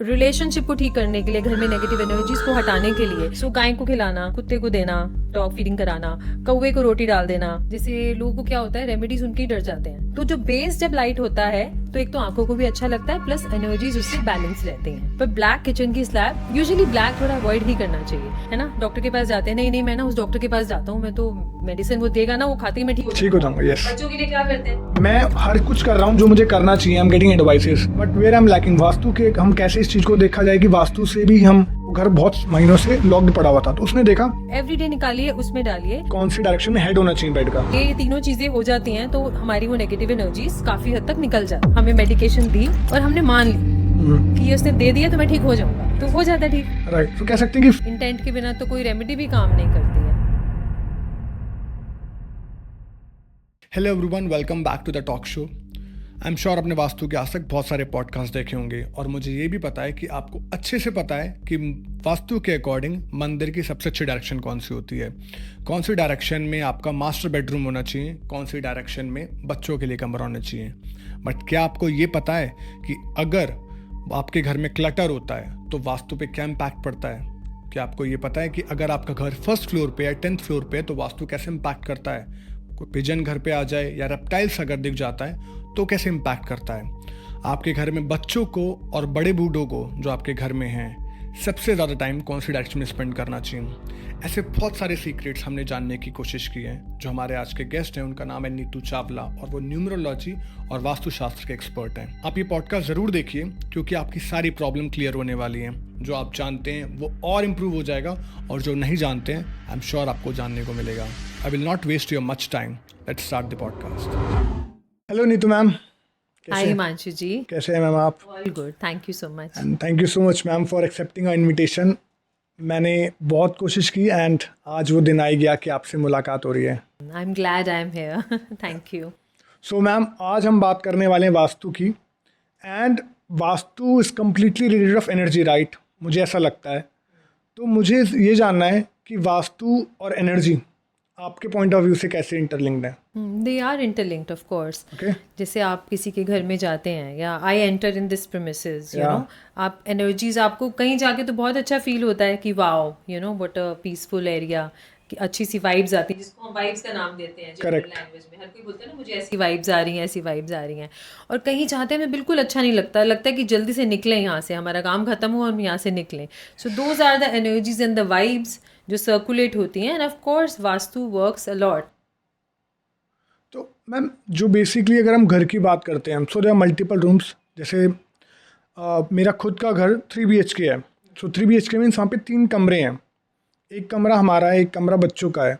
Relationship को ठीक करने के लिए, घर में नेगेटिव एनर्जीज को हटाने के लिए, सो गाय को खिलाना, कुत्ते को देना, डॉग फीडिंग कराना, कौवे को रोटी डाल देना। जैसे लोगों को क्या होता है, रेमेडीज उनके ही डर जाते हैं। तो जो बेस जब लाइट होता है तो एक तो आंखों को भी अच्छा लगता है, प्लस एनर्जीज उससे बैलेंस रहते हैं। पर ब्लैक किचन की स्लैब, यूजुअली ब्लैक थोड़ा अवॉइड ही करना चाहिए, है ना। डॉक्टर के पास जाते हैं, नहीं मैं ना उस डॉक्टर के पास जाता हूँ, मैं तो मेडिसिन वो देगा ना, वो खाती मैं ठीक हो जाऊंगा। यस, बच्चों के लिए क्या करते हैं, मैं हर कुछ कर रहा हूँ जो मुझे करना चाहिए। I am getting advices, but where I am lacking Vastu के। हम कैसे इस चीज को देखा जाए कि वास्तु से भी हम घर बहुत महीनों से लॉक्ड पड़ा हुआ था, तो उसने देखा एवरीडे निकालिए, उसमें डालिए कौन सी डायरेक्शन में हेड होना चाहिए बेड का। ये तीनों चीजें हो जाती हैं तो हमारी वो नेगेटिव एनर्जीज काफी हद तक निकल जाती। हमें मेडिकेशन दी और हमने मान ली कि ये उसने दे दिया तो मैं ठीक हो जाऊंगा, तो हो जाता है ठीक। राइट, तो कह सकते हैं कि इंटेंट के बिना तो कोई रेमेडी भी काम नहीं करती है। Hello everyone, welcome back to the talk show. I am sure अपने वास्तु के आज तक बहुत सारे पॉडकास्ट देखे होंगे और मुझे ये भी पता है कि आपको अच्छे से पता है कि वास्तु के अकॉर्डिंग मंदिर की सबसे अच्छी डायरेक्शन कौन सी होती है, कौन सी डायरेक्शन में आपका मास्टर बेडरूम होना चाहिए, कौन सी डायरेक्शन में बच्चों के लिए कमरा होना चाहिए। बट क्या आपको ये पता है कि अगर आपके घर में क्लटर होता है तो वास्तु पे क्या इम्पैक्ट पड़ता है? क्या आपको ये पता है कि अगर आपका घर फर्स्ट फ्लोर पे या 10th फ्लोर पे है तो वास्तु कैसे इम्पैक्ट करता है? कोई पिजन घर पे आ जाए या रेप्टाइल्स अगर दिख जाता है तो कैसे इम्पैक्ट करता है? आपके घर में बच्चों को और बड़े बूढ़ों को जो आपके घर में हैं सबसे ज़्यादा टाइम कौन सी डायरेक्शन में स्पेंड करना चाहिए? ऐसे बहुत सारे सीक्रेट्स हमने जानने की कोशिश की है। जो हमारे आज के गेस्ट हैं उनका नाम है नीतू चावला और वो न्यूमरोलॉजी और वास्तुशास्त्र के एक्सपर्ट हैं। आप ये पॉडकास्ट ज़रूर देखिए क्योंकि आपकी सारी प्रॉब्लम क्लियर होने वाली हैं। जो आप जानते हैं वो और इम्प्रूव हो जाएगा और जो नहीं जानते हैं आई एम श्योर आपको जानने को मिलेगा। I will not waste your much time, let's start the podcast. Hello Neetu ma'am. Hi Himanshu ji, कैसे हैं मैम आप? All good, thank you so much. And thank you so much ma'am for accepting our invitation. मैंने बहुत कोशिश की and आज वो दिन आ ही गया कि आपसे मुलाकात हो रही है। I am glad I am here, thank you. So ma'am, आज हम बात करने वाले हैं वास्तु की। And vastu is completely related of energy, right? मुझे ऐसा लगता है। तो मुझे ये जानना है कि वास्तु और एनर्जी आपके पॉइंट ऑफ व्यू से कैसे इंटरलिंक्ड है? They are interlinked of course. Okay, जैसे आप किसी के घर में जाते हैं या I enter in this premises, you Yeah. No, आप एनर्जीज, आपको कहीं जाके तो बहुत अच्छा फील होता है कि wow, you know, what a peaceful area, कि अच्छी सी वाइब्स आती हैं, जिसको हम वाइब्स का नाम देते हैं जनरल Correct. लैंग्वेज में। हर कोई बोलता है ना मुझे ऐसी वाइब्स आ रही हैं, ऐसी वाइब्स आ रही हैं। और कहीं जाते हैं हमें बिल्कुल अच्छा नहीं लगता, लगता है कि जल्दी से निकलें यहाँ से, हमारा काम खत्म हो और हम यहाँ से निकलें। So those are the energies and the vibes जो सर्कुलेट होती हैं, and of course Vastu works a lot. तो मैम, जो बेसिकली अगर हम घर की बात करते हैं, so there are multiple rooms. जैसे मेरा खुद का घर 3 BHK है। सो 3 BHK मीन्स वहाँ पे 3 कमरे हैं। एक कमरा हमारा है, एक कमरा बच्चों का है।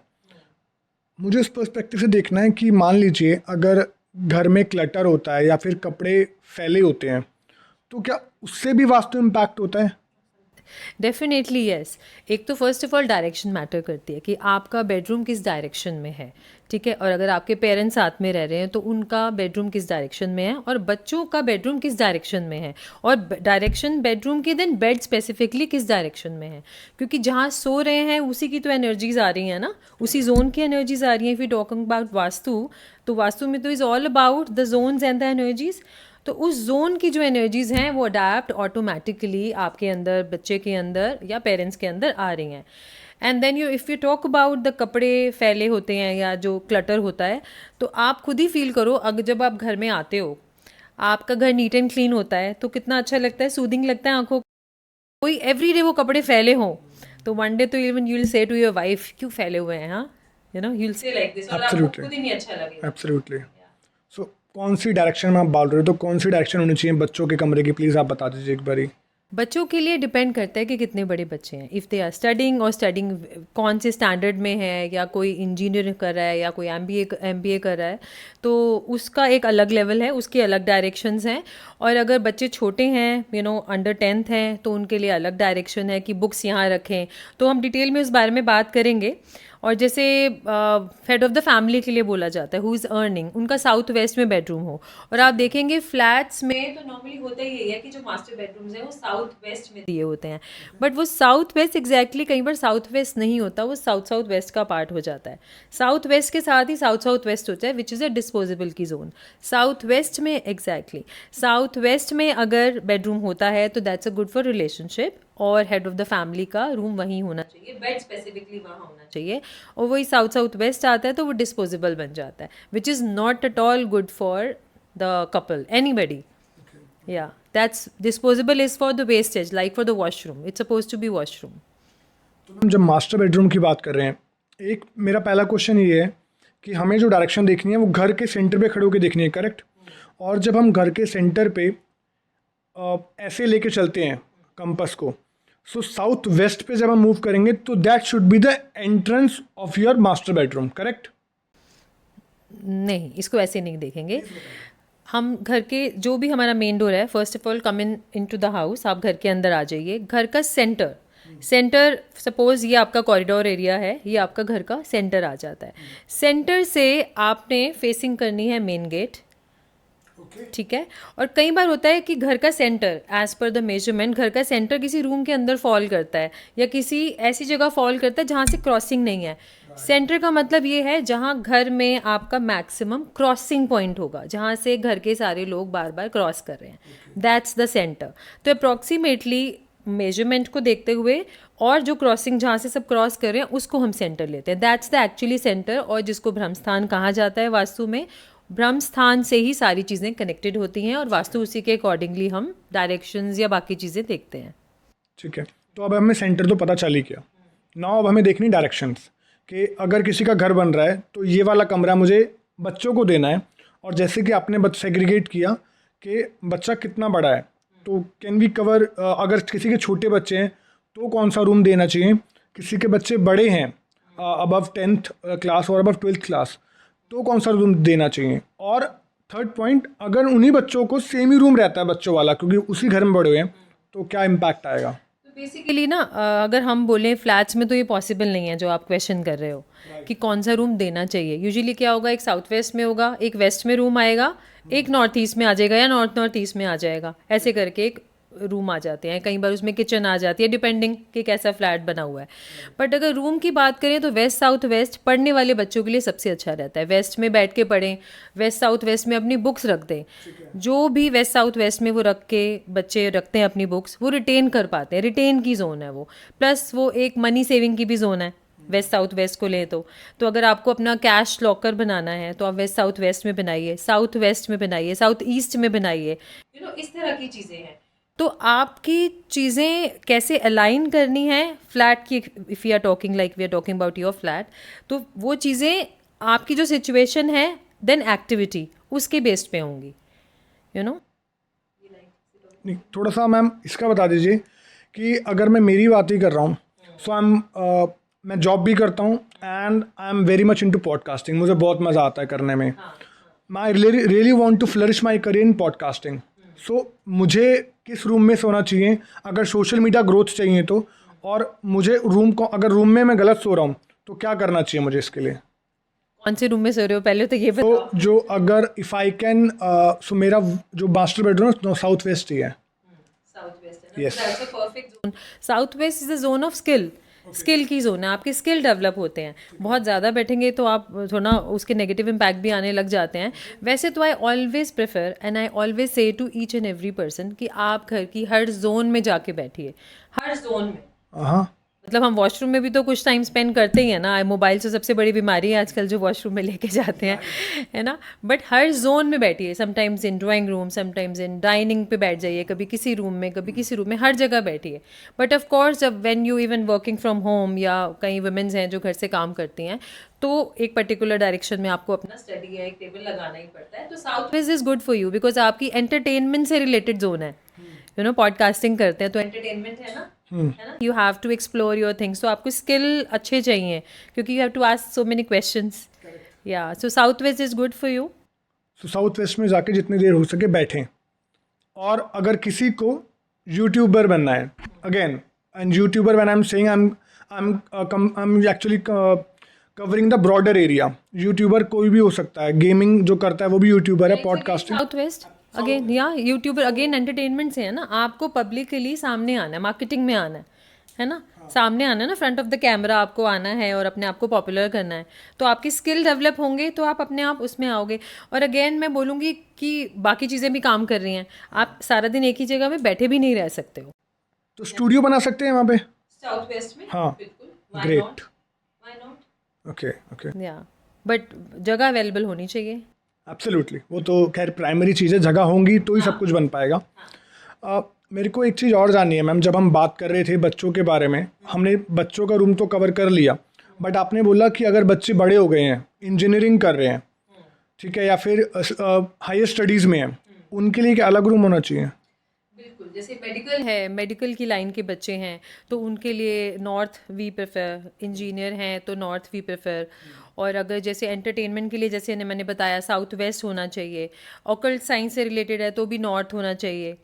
मुझे उस पर्सपेक्टिव से देखना है कि मान लीजिए अगर घर में क्लटर होता है या फिर कपड़े फैले होते हैं तो क्या उससे भी वास्तु इम्पैक्ट होता है? Definitely yes. एक तो first of all direction matter करती है कि आपका बेडरूम किस डायरेक्शन में है, ठीक है। और अगर आपके पेरेंट्स साथ में रह रहे हैं तो उनका बेडरूम किस डायरेक्शन में है, और बच्चों का बेडरूम किस डायरेक्शन में है, और डायरेक्शन बेडरूम की, देन बेड स्पेसिफिकली किस डायरेक्शन में है। क्योंकि जहाँ सो रहे हैं उसी की तो एनर्जीज आ रही हैं ना, उसी जोन की एनर्जीज आ रही हैं। If you talking about Vastu, तो वास्तु में तो is all about the zones and the energies. तो उस जोन की जो एनर्जीज हैं वो अडेप्ट ऑटोमेटिकली आपके अंदर, बच्चे के अंदर या पेरेंट्स के अंदर आ रही हैं। And then if you talk about the कपड़े फैले होते हैं या जो क्लटर होता है, तो आप खुद ही फील करो, अगर जब आप घर में आते हो, आपका घर नीट एंड क्लीन होता है तो कितना अच्छा लगता है, सूदिंग लगता है आंखों को। कोई एवरीडे वो कपड़े फैले हों तो वन डे तो even you will say to your wife, क्यों फैले हुए हैं, हाँ, you know, you will say like this, और आपको एब्सोल्युटली, खुद ही नहीं अच्छा लगेगा। एब्सोल्युटली। सो कौन सी डायरेक्शन में आप बोल रहे हो, तो कौन सी डायरेक्शन होनी चाहिए बच्चों के कमरे की? प्लीज़ आप बता दीजिए एक बारी। बच्चों के लिए डिपेंड करता है कि कितने बड़े बच्चे हैं। इफ़ दे आर स्टडिंग, और स्टडिंग कौन से स्टैंडर्ड में है, या कोई इंजीनियर कर रहा है या कोई एमबीए कर रहा है, तो उसका एक अलग लेवल है, उसके अलग डायरेक्शंस हैं। और अगर बच्चे छोटे हैं, यू नो, अंडर 10th हैं, तो उनके लिए अलग डायरेक्शन है कि बुक्स यहाँ रखें। तो हम डिटेल में उस बारे में बात करेंगे। और जैसे हेड ऑफ द फैमिली के लिए बोला जाता है हु इज़ अर्निंग, उनका साउथ वेस्ट में बेडरूम हो। और आप देखेंगे फ्लैट्स में तो नॉर्मली होता ही यही है कि जो मास्टर बेडरूम्स हैं वो साउथ वेस्ट में दिए होते हैं, बट वो साउथ वेस्ट एग्जैक्टली कई बार साउथ वेस्ट नहीं होता, वो साउथ साउथ वेस्ट का पार्ट हो जाता है। साउथ वेस्ट के साथ ही साउथ साउथ वेस्ट होता है विच इज़ अ डिस्पोजेबल की जोन। साउथ वेस्ट में एग्जैक्टली साउथ वेस्ट में अगर बेडरूम होता है तो that's a good for relationship, और हेड ऑफ द फैमिली का रूम वहीं होना चाहिए, बेड स्पेसिफिकली वहाँ होना चाहिए। और वही साउथ साउथ वेस्ट आता है तो वो डिस्पोजेबल बन जाता है which is not at all good for the couple anybody. या that's disposable is for the wastage, like for the washroom, it's suppose to be washroom. तो हम जब मास्टर बेडरूम की बात कर रहे हैं, एक मेरा पहला क्वेश्चन ये है कि हमें जो डायरेक्शन देखनी है वो घर के सेंटर पे खड़े होकर देखनी है, करेक्ट? और जब हम घर के सेंटर पे ऐसे लेके चलते हैं कंपास को, सो साउथ वेस्ट पे जब हम मूव करेंगे तो that should be the entrance of your master bedroom, correct? नहीं, इसको ऐसे नहीं देखेंगे हम। घर के जो भी हमारा मेन डोर है, first of all come in to the house, आप घर के अंदर आ जाइए। घर का सेंटर सपोज ये आपका कॉरिडोर एरिया है, ये आपका घर का सेंटर आ जाता है। सेंटर से आपने फेसिंग करनी है मेन गेट, ठीक है? और कई बार होता है कि घर का centre as per the measurement घर का सेंटर किसी रूम के अंदर फॉल करता है या किसी ऐसी जगह फॉल करता है जहाँ से क्रॉसिंग नहीं है। सेंटर का मतलब ये है जहाँ घर में आपका मैक्सिमम क्रॉसिंग पॉइंट होगा, जहाँ से घर के सारे लोग बार बार क्रॉस कर रहे हैं, दैट्स द सेंटर। तो अप्रॉक्सीमेटली मेजरमेंट को देखते हुए और जो क्रॉसिंग जहाँ से सब क्रॉस कर रहे हैं उसको हम सेंटर लेते हैं, दैट्स द एक्चुअली सेंटर, और जिसको ब्रह्मस्थान कहा जाता है वास्तु में। ब्रह्मस्थान से ही सारी चीज़ें कनेक्टेड होती हैं और वास्तु उसी के अकॉर्डिंगली हम डायरेक्शंस या बाकी चीज़ें देखते हैं। ठीक है, तो अब हमें सेंटर तो पता चल ही गया। नाउ अब हमें देखनी डायरेक्शंस कि अगर किसी का घर बन रहा है तो ये वाला कमरा मुझे बच्चों को देना है, और जैसे कि आपने सेग्रीगेट किया कि बच्चा कितना बड़ा है, तो कैन वी कवर, अगर किसी के छोटे बच्चे हैं तो कौन सा रूम देना चाहिए, किसी के बच्चे बड़े हैं अबव 10th क्लास और अबव 12th क्लास तो कौन सा रूम देना चाहिए, और थर्ड पॉइंट, अगर उन्हीं बच्चों को सेम ही रूम रहता है बच्चों वाला क्योंकि उसी घर में बड़े हुए हैं तो क्या इम्पैक्ट आएगा? तो बेसिकली ना अगर हम बोलें फ्लैट्स में तो ये पॉसिबल नहीं है जो आप क्वेश्चन कर रहे हो कि कौन सा रूम देना चाहिए। यूजुअली क्या होगा, एक साउथ वेस्ट में होगा, एक वेस्ट में रूम आएगा, एक नॉर्थ ईस्ट में आ जाएगा या नॉर्थ ईस्ट में आ जाएगा, ऐसे करके एक रूम आ जाते हैं। कई बार उसमें किचन आ जाती है डिपेंडिंग कि कैसा फ्लैट बना हुआ है। बट अगर रूम की बात करें तो वेस्ट साउथ वेस्ट पढ़ने वाले बच्चों के लिए सबसे अच्छा रहता है। वेस्ट में बैठ के पढ़ें, वेस्ट साउथ वेस्ट में अपनी बुक्स रख दें, जो भी वेस्ट साउथ वेस्ट में वो रख के बच्चे रखते हैं अपनी बुक्स, वो रिटेन कर पाते हैं, रिटेन की जोन है वो, प्लस वो एक मनी सेविंग की भी जोन है वेस्ट साउथ वेस्ट को लें तो अगर आपको अपना कैश लॉकर बनाना है तो आप वेस्ट साउथ वेस्ट में बनाइए, साउथ वेस्ट में बनाइए, साउथ ईस्ट में बनाइए, इस तरह की चीज़ें हैं। तो आपकी चीज़ें कैसे अलाइन करनी है फ्लैट की, if you are talking like we are talking about your flat, तो वो चीज़ें आपकी जो सिचुएशन है देन एक्टिविटी उसके बेस्ड पे होंगी, यू नो। नहीं, थोड़ा सा मैम इसका बता दीजिए कि अगर मैं मेरी बात ही कर रहा हूँ, सो मैं जॉब भी करता हूँ and I am very much into podcasting, मुझे बहुत मज़ा आता है करने में। I really want to flourish my career in podcasting. So मुझे किस रूम में सोना चाहिए अगर सोशल मीडिया ग्रोथ चाहिए तो, और मुझे अगर रूम में मैं गलत सो रहा हूँ तो क्या करना चाहिए मुझे इसके लिए? कौन से रूम में सो रहे हो पहले तो ये बताओ। तो जो अगर इफ़ आई कैन, सो मेरा जो मास्टर बेडरूम है साउथ वेस्ट ही है। साउथ वेस्ट है, Yes. That's a perfect zone. South west is a zone of skill की जोन है, आपके स्किल डेवलप होते हैं। बहुत ज़्यादा बैठेंगे तो आप थोड़ा उसके नेगेटिव इम्पैक्ट भी आने लग जाते हैं। वैसे तो I always prefer and I always say to each and every person कि आप घर की हर जोन में जाके बैठिए, हर जोन में। हाँ, मतलब हम वॉशरूम में भी तो कुछ टाइम स्पेंड करते ही हैं ना, मोबाइल से सबसे बड़ी बीमारी है आजकल जो वॉशरूम में लेके जाते हैं, है ना। बट हर जोन में बैठिए, sometimes in drawing room, sometimes in dining पे बैठ जाइए, कभी किसी रूम में, कभी किसी रूम में, हर जगह बैठिए। बट ऑफ कोर्स जब when you even working from home या कई वुमेन्स हैं जो घर से काम करती हैं तो एक पर्टिकुलर डायरेक्शन में आपको अपना स्टडी या एक टेबल लगाना ही पड़ता है। तो south west is good for you because आपकी एंटरटेनमेंट से रिलेटेड जोन है, यू नो। पॉडकास्टिंग करते हैं तो एंटरटेनमेंट है ना, है ना। You have to explore your things, तो आपको स्किल अच्छे चाहिए क्योंकि you have to ask so many questions. या so south west is good for you. तो साउथ वेस्ट में जाके जितनी देर हो सके बैठें। और अगर किसी को यूट्यूबर बनना है, again and YouTuber when I am saying I am actually covering the broader area. YouTuber कोई भी हो सकता है, गेमिंग जो करता है वो भी यूट्यूबर है, पॉडकास्टिंग। साउथ वेस्ट अगेन या यूट्यूबर अगेन एंटरटेनमेंट से है ना, आपको पब्लिकली सामने आना है, मार्केटिंग में आना है ना, सामने आना है ना, फ्रंट ऑफ द कैमरा आपको आना है और अपने आप को पॉपुलर करना है, तो आपकी स्किल डेवलप होंगे तो आप अपने आप उसमें आओगे। और अगेन मैं बोलूँगी कि बाकी चीज़ें भी काम कर रही हैं, आप सारा दिन एक ही जगह में बैठे भी नहीं रह सकते हो। तो स्टूडियो बना सकते हैं वहाँ पे। साउथ वेस्ट में हाँ, बिल्कुल, great, why not, okay okay, या बट जगह अवेलेबल होनी चाहिए। एब्सोल्युटली। वो तो खैर प्राइमरी चीज़ है, जगह होंगी तो ही सब कुछ बन पाएगा। मेरे को एक चीज़ और जाननी है मैम, जब हम बात कर रहे थे बच्चों के बारे में, हमने बच्चों का रूम तो कवर कर लिया, बट आपने बोला कि अगर बच्चे बड़े हो गए हैं, इंजीनियरिंग कर रहे हैं, ठीक है, या फिर हायर स्टडीज़ में हैं, उनके लिए क्या अलग रूम होना चाहिए? बिल्कुल, जैसे मेडिकल है, मेडिकल की लाइन के बच्चे हैं तो उनके लिए नॉर्थ वी प्रेफर, इंजीनियर हैं तो नॉर्थ वी प्रेफर, और अगर जैसे एंटरटेनमेंट के लिए जैसे मैंने बताया साउथ वेस्ट होना चाहिए, ऑकल्ट साइंस से रिलेटेड है तो भी नॉर्थ होना चाहिए,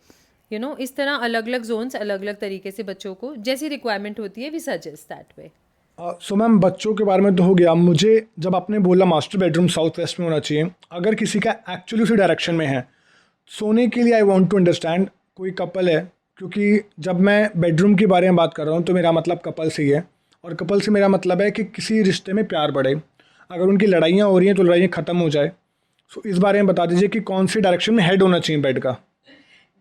इस तरह अलग अलग जोन्स अलग अलग तरीके से बच्चों को जैसी रिक्वायरमेंट होती है we suggest that way. So ma'am, बच्चों के बारे में तो हो गया। मुझे जब आपने बोला मास्टर बेडरूम साउथ वेस्ट में होना चाहिए, अगर किसी का एक्चुअली उसी डायरेक्शन में है, सोने के लिए आई वांट टू अंडरस्टैंड कोई कपल है, क्योंकि जब मैं बेडरूम के बारे में बात कर रहा हूँ तो मेरा मतलब कपल से ही है, और कपल से मेरा मतलब है कि किसी रिश्ते में प्यार बढ़े, अगर उनकी लड़ाइयाँ हो रही हैं तो लड़ाइयाँ ख़त्म हो जाए। सो इस बारे में बता दीजिए कि कौन सी डायरेक्शन में हेड होना चाहिए बेड का।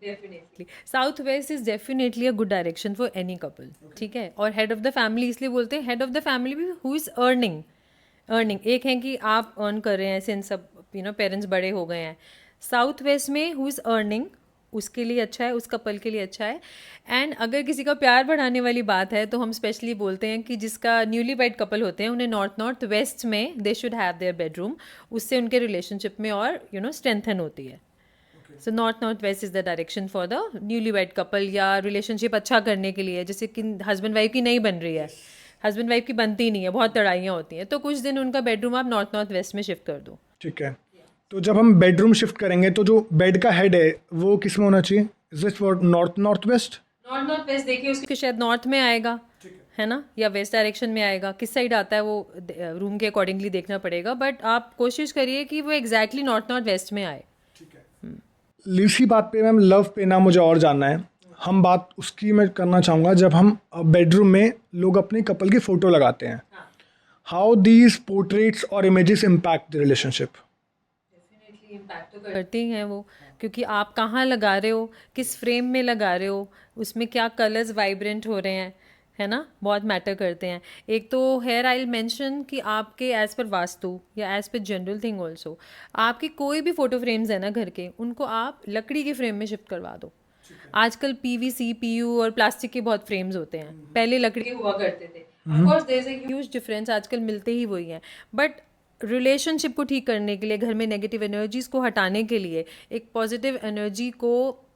Definitely south west is definitely a good direction for any couple, ठीक है। और हेड ऑफ द फैमिली इसलिए बोलते हैं, हेड ऑफ द फैमिली भी हु इज़ अर्निंग एक है कि आप अर्न कर रहे हैं सिंस सब पेरेंट्स बड़े हो गए हैं। साउथ वेस्ट में हु इज़ अर्निंग उसके लिए अच्छा है, उस कपल के लिए अच्छा है। एंड अगर किसी का प्यार बढ़ाने वाली बात है तो हम स्पेशली बोलते हैं कि जिसका न्यूली वेड कपल होते हैं उन्हें नॉर्थ वेस्ट में they should have their bedroom, उससे उनके रिलेशनशिप में और स्ट्रेंथन होती है। So north west is the direction for the newly wed couple, या रिलेशनशिप अच्छा करने के लिए, जैसे कि हस्बैंड वाइफ की नहीं बन रही है, हस्बैंड वाइफ की बनती नहीं है, बहुत लड़ाइयाँ होती हैं, तो कुछ दिन उनका बेडरूम आप नॉर्थ वेस्ट में शिफ्ट कर दो। ठीक है, तो जब हम बेडरूम शिफ्ट करेंगे तो जो बेड का हेड है वो किस में होना चाहिए? Is it for north west? North west देखिए, उसके शायद नॉर्थ में आएगा, है ना, या वेस्ट डायरेक्शन में आएगा, किस साइड आता है वो रूम के अकॉर्डिंगली देखना पड़ेगा, बट आप कोशिश करिए कि वो एग्जैक्टली नॉर्थ वेस्ट में आए। इसी बात पे मैम, लव पे ना मुझे और जानना है, हम बात उसकी मैं करना चाहूँगा, जब हम बेडरूम में लोग अपने कपल की फ़ोटो लगाते हैं, हाउ दीज पोर्ट्रेट्स और images impact the relationship? Impact तो करती हैं वो, क्योंकि आप कहाँ लगा रहे हो, किस फ्रेम में लगा रहे हो, उसमें क्या कलर्स वाइब्रेंट हो रहे हैं, है ना, बहुत मैटर करते हैं। एक तो हेयर आई मेंशन कि आपके एज पर वास्तु या as per general thing also, आपकी कोई भी फोटो फ्रेम्स है ना घर के, उनको आप लकड़ी के फ्रेम में शिफ्ट करवा दो। आजकल पीवीसी, पीयू और प्लास्टिक के बहुत फ्रेम्स होते हैं, पहले लकड़ी के हुआ करते थे। Of course there is a huge difference, आजकल मिलते ही वही हैं, बट रिलेशनशिप को ठीक करने के लिए, घर में नेगेटिव एनर्जीज को हटाने के लिए, एक पॉजिटिव एनर्जी को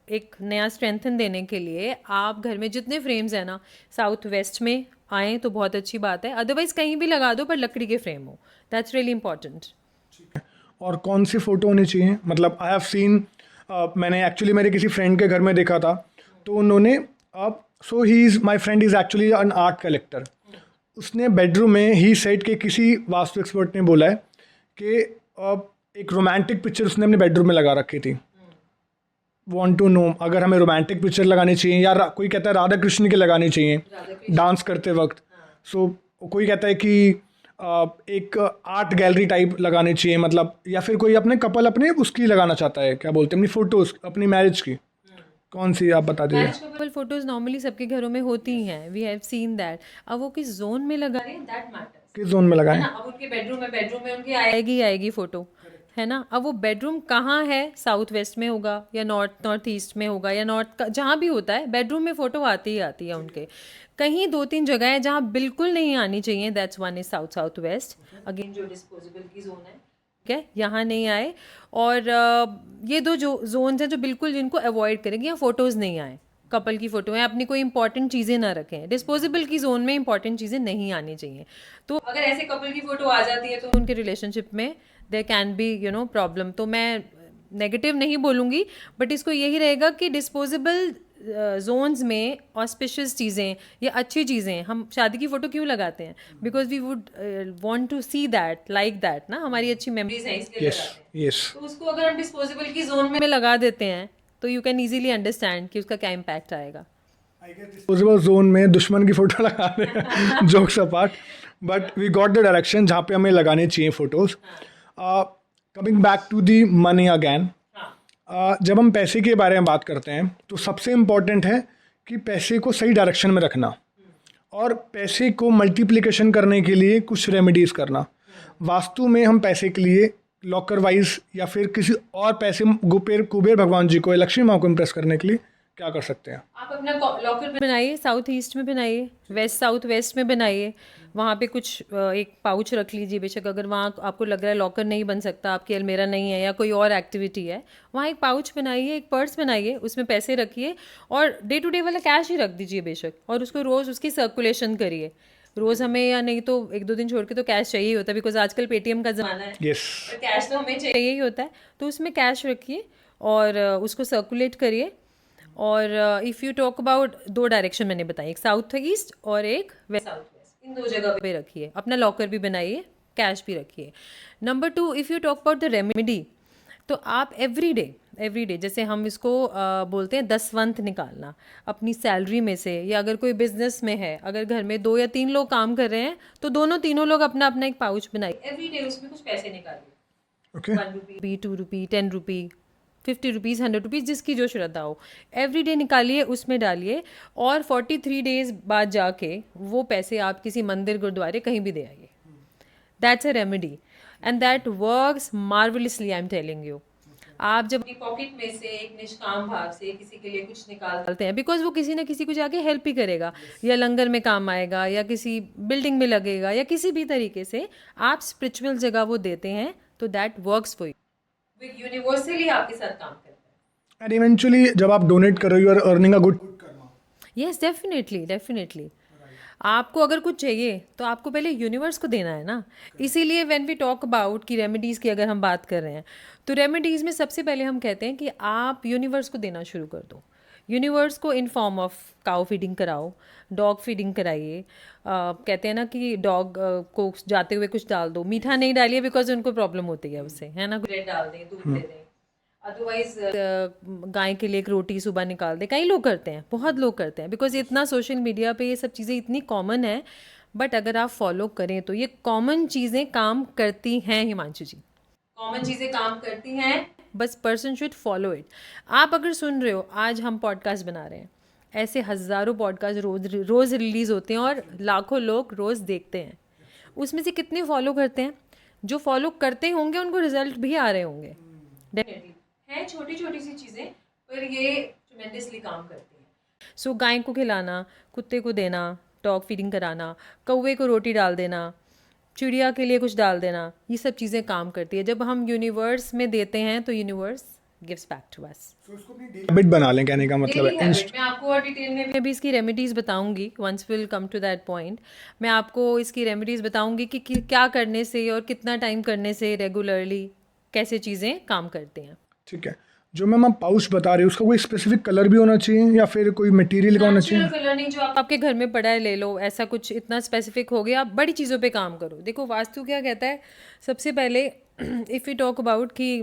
एक नया स्ट्रेंथन देने के लिए, आप घर में जितने फ्रेम्स हैं ना साउथ वेस्ट में आएँ तो बहुत अच्छी बात है, अदरवाइज कहीं भी लगा दो पर लकड़ी के फ्रेम हो, दैट्स रियली इंपॉर्टेंट। और कौन सी फ़ोटो होनी चाहिए? मतलब आई हैव सीन, मैंने एक्चुअली मेरे किसी फ्रेंड के घर में देखा था, तो उन्होंने so he is my friend is actually an art collector, उसने बेडरूम में ही सेट के किसी वास्तु एक्सपर्ट ने बोला है कि एक रोमांटिक पिक्चर उसने अपने बेडरूम में लगा रखी थी। वांट टू नो अगर हमें रोमांटिक पिक्चर लगानी चाहिए, या कोई कहता है राधा कृष्ण की लगानी चाहिए डांस करते वक्त, सो कोई कहता है कि एक आर्ट गैलरी टाइप लगानी चाहिए, मतलब, या फिर कोई अपने कपल अपने उसकी लगाना चाहता है, क्या बोलते हैं, अपनी फ़ोटोज़ अपनी मैरिज की, कौन सी आप बता दीजिए। कपल फोटोज नॉर्मली सबके घरों में होती ही हैं, वी हैव सीन दैट। अब वो किस जोन में लगा रहे हैं दैट मैटर्स, किस जोन में लगाएं? अब उनके बेडरूम में उनकी आएगी फोटो, है ना। अब वो बेडरूम कहाँ है, साउथ वेस्ट में होगा या नॉर्थ ईस्ट में होगा या नॉर्थ, जहाँ भी होता है बेडरूम में फ़ोटो आती ही आती है उनके। कहीं 2-3 जगह है जहाँ बिल्कुल नहीं आनी चाहिए, that's one is south west, again जो डिस्पोजेबल की जोन है, ठीक है, यहाँ नहीं आए। और ये दो जो जोन्स हैं जो बिल्कुल जिनको अवॉइड करेंगे, यहाँ फ़ोटोज़ नहीं आए, कपल की फ़ोटो है, अपनी कोई इंपॉर्टेंट चीज़ें ना रखें, डिस्पोजेबल की जोन में इंपॉर्टेंट चीज़ें नहीं आनी चाहिए। तो अगर ऐसे कपल की फ़ोटो आ जाती है तो उनके रिलेशनशिप में देयर कैन बी प्रॉब्लम। तो मैं नेगेटिव नहीं बोलूँगी, बट इसको यही रहेगा कि डिस्पोजेबल जोन्स में ऑस्पिशियस चीज़ें या अच्छी चीज़ें, हम शादी की फ़ोटो क्यों लगाते हैं? Because we would want to see that, like that ना, हमारी अच्छी मेमोरीज हैं इसलिए यस लगाते हैं। यस तो उसको अगर हम डिस्पोजेबल की जोन में लगा देते हैं तो यू कैन ईजिली अंडरस्टैंड कि उसका क्या इम्पैक्ट आएगा। डिस्पोजेबल जोन में दुश्मन की फोटो लगा रहे हैं jokes apart, but we got the direction जहाँ पे हमें लगाने चाहिए photos. Coming back to the money again, जब हम पैसे के बारे में बात करते हैं तो सबसे इम्पॉर्टेंट है कि पैसे को सही डायरेक्शन में रखना और पैसे को मल्टीप्लिकेशन करने के लिए कुछ रेमेडीज़ करना। वास्तु में हम पैसे के लिए लॉकर वाइज या फिर किसी और पैसे कुबेर भगवान जी को या लक्ष्मी माँ को इम्प्रेस करने के लिए क्या कर सकते हैं? आप अपना लॉकर बनाइए, साउथ ईस्ट में बनाइए, वेस्ट साउथ वेस्ट में बनाइए। वहाँ पे कुछ एक पाउच रख लीजिए, बेशक अगर वहाँ आपको लग रहा है लॉकर नहीं बन सकता, आपकी अलमीरा नहीं है या कोई और एक्टिविटी है, वहाँ एक पाउच बनाइए, एक पर्स बनाइए, उसमें पैसे रखिए और डे टू डे वाला कैश ही रख दीजिए बेशक, और उसको रोज़ उसकी सर्कुलेशन करिए। रोज़ हमें या नहीं तो 1-2 दिन छोड़ के तो कैश चाहिए ही होता है, बिकॉज आजकल पेटीएम का ज़माना है। यस और कैश तो हमें चाहिए ही होता है, तो उसमें कैश रखिए और उसको सर्कुलेट करिए। और if you talk about 2 direction मैंने बताई, एक साउथ ईस्ट और एक वेस्ट साउथ वेस्ट, इन 2 जगह पे रखिए। अपना लॉकर भी बनाइए, कैश भी रखिए। Number 2, if you talk about the remedy, तो आप एवरी डे जैसे हम इसको बोलते हैं 10वंत निकालना अपनी सैलरी में से, या अगर कोई बिजनेस में है, अगर घर में 2 या 3 लोग काम कर रहे हैं तो दोनों तीनों लोग अपना अपना एक पाउच बनाइए, एवरी डे उसमें कुछ पैसे निकालिए। ओके 1 रुपी, 2 रुपी, 10 रुपी, 50 रुपीज़, 100 रुपीज़, जिसकी जो श्रद्धा हो, एवरी डे निकालिए, उसमें डालिए और 43 डेज बाद जाके वो पैसे आप किसी मंदिर गुरुद्वारे कहीं भी दे आइए। That's a remedy and that works marvellously, I am telling you. आप जब अपनी पॉकेट में से एक निष्काम भाव से किसी के लिए कुछ निकालते हैं, बिकॉज वो किसी ना किसी को जाके हेल्प ही करेगा, या लंगर में काम आएगा, या किसी बिल्डिंग में लगेगा, या किसी भी तरीके से आप स्पिरिचुअल जगह वो देते हैं, तो that works for you, universally आपके साथ काम करता है। एंड इवेंचुअली जब आप डोनेट कर रहे हो, you are earning a good. Yes, definitely आपको अगर कुछ चाहिए तो आपको पहले यूनिवर्स को देना है ना। इसीलिए व्हेन वी टॉक अबाउट कि रेमेडीज़ की अगर हम बात कर रहे हैं, तो रेमेडीज़ में सबसे पहले हम कहते हैं कि आप यूनिवर्स को देना शुरू कर दो। यूनिवर्स को in form of cow feeding कराओ, डॉग फीडिंग कराइए। कहते हैं ना कि डॉग को जाते हुए कुछ डाल दो, मीठा नहीं डालिए बिकॉज उनको प्रॉब्लम होती है उससे, है ना, ब्रेड डाल दें, दूध दे दें। अदरवाइज गाय के लिए एक रोटी सुबह निकाल दे। कई लोग करते हैं, बहुत लोग करते हैं, बिकॉज इतना सोशल मीडिया पे ये सब चीज़ें इतनी कॉमन है, बट अगर आप फॉलो करें तो ये कॉमन चीज़ें काम करती हैं। हिमांशु जी, कॉमन चीज़ें काम करती हैं, बस पर्सन शुड फॉलो इट। आप अगर सुन रहे हो, आज हम पॉडकास्ट बना रहे हैं, ऐसे हज़ारों पॉडकास्ट रोज़ रिलीज़ होते हैं और लाखों लोग रोज़ देखते हैं। उसमें से कितने फॉलो करते हैं? जो फॉलो करते होंगे उनको रिजल्ट भी आ रहे होंगे। डेफिनेटली है छोटी छोटी सी चीज़ें, पर ये ट्रेमेंडसली काम करती हैं। सो गाय को खिलाना, कुत्ते को देना, डॉग फीडिंग कराना, कौवे को रोटी डाल देना, चिड़िया के लिए कुछ डाल देना, ये सब चीज़ें काम करती है। जब हम यूनिवर्स में देते हैं तो universe gives back to us. Habit बना लें, कहने का मतलब है। मैं आपको और डिटेल में भी इसकी रेमेडीज़ बताऊंगी, once will come to that point. मैं आपको इसकी रेमेडीज़ बताऊंगी कि क्या करने से और कितना टाइम करने से रेगुलरली कैसे चीज़ें काम करती हैं। ठीक है, जो मैम आप पाउच बता रहे हो उसका कोई स्पेसिफिक कलर भी होना चाहिए या फिर कोई मटेरियल का होना चाहिए? कलर नहीं, जो आपके घर में पड़ा है ले लो, ऐसा कुछ इतना स्पेसिफिक हो गया। आप बड़ी चीज़ों पे काम करो। देखो वास्तु क्या कहता है, सबसे पहले इफ़ यू टॉक अबाउट कि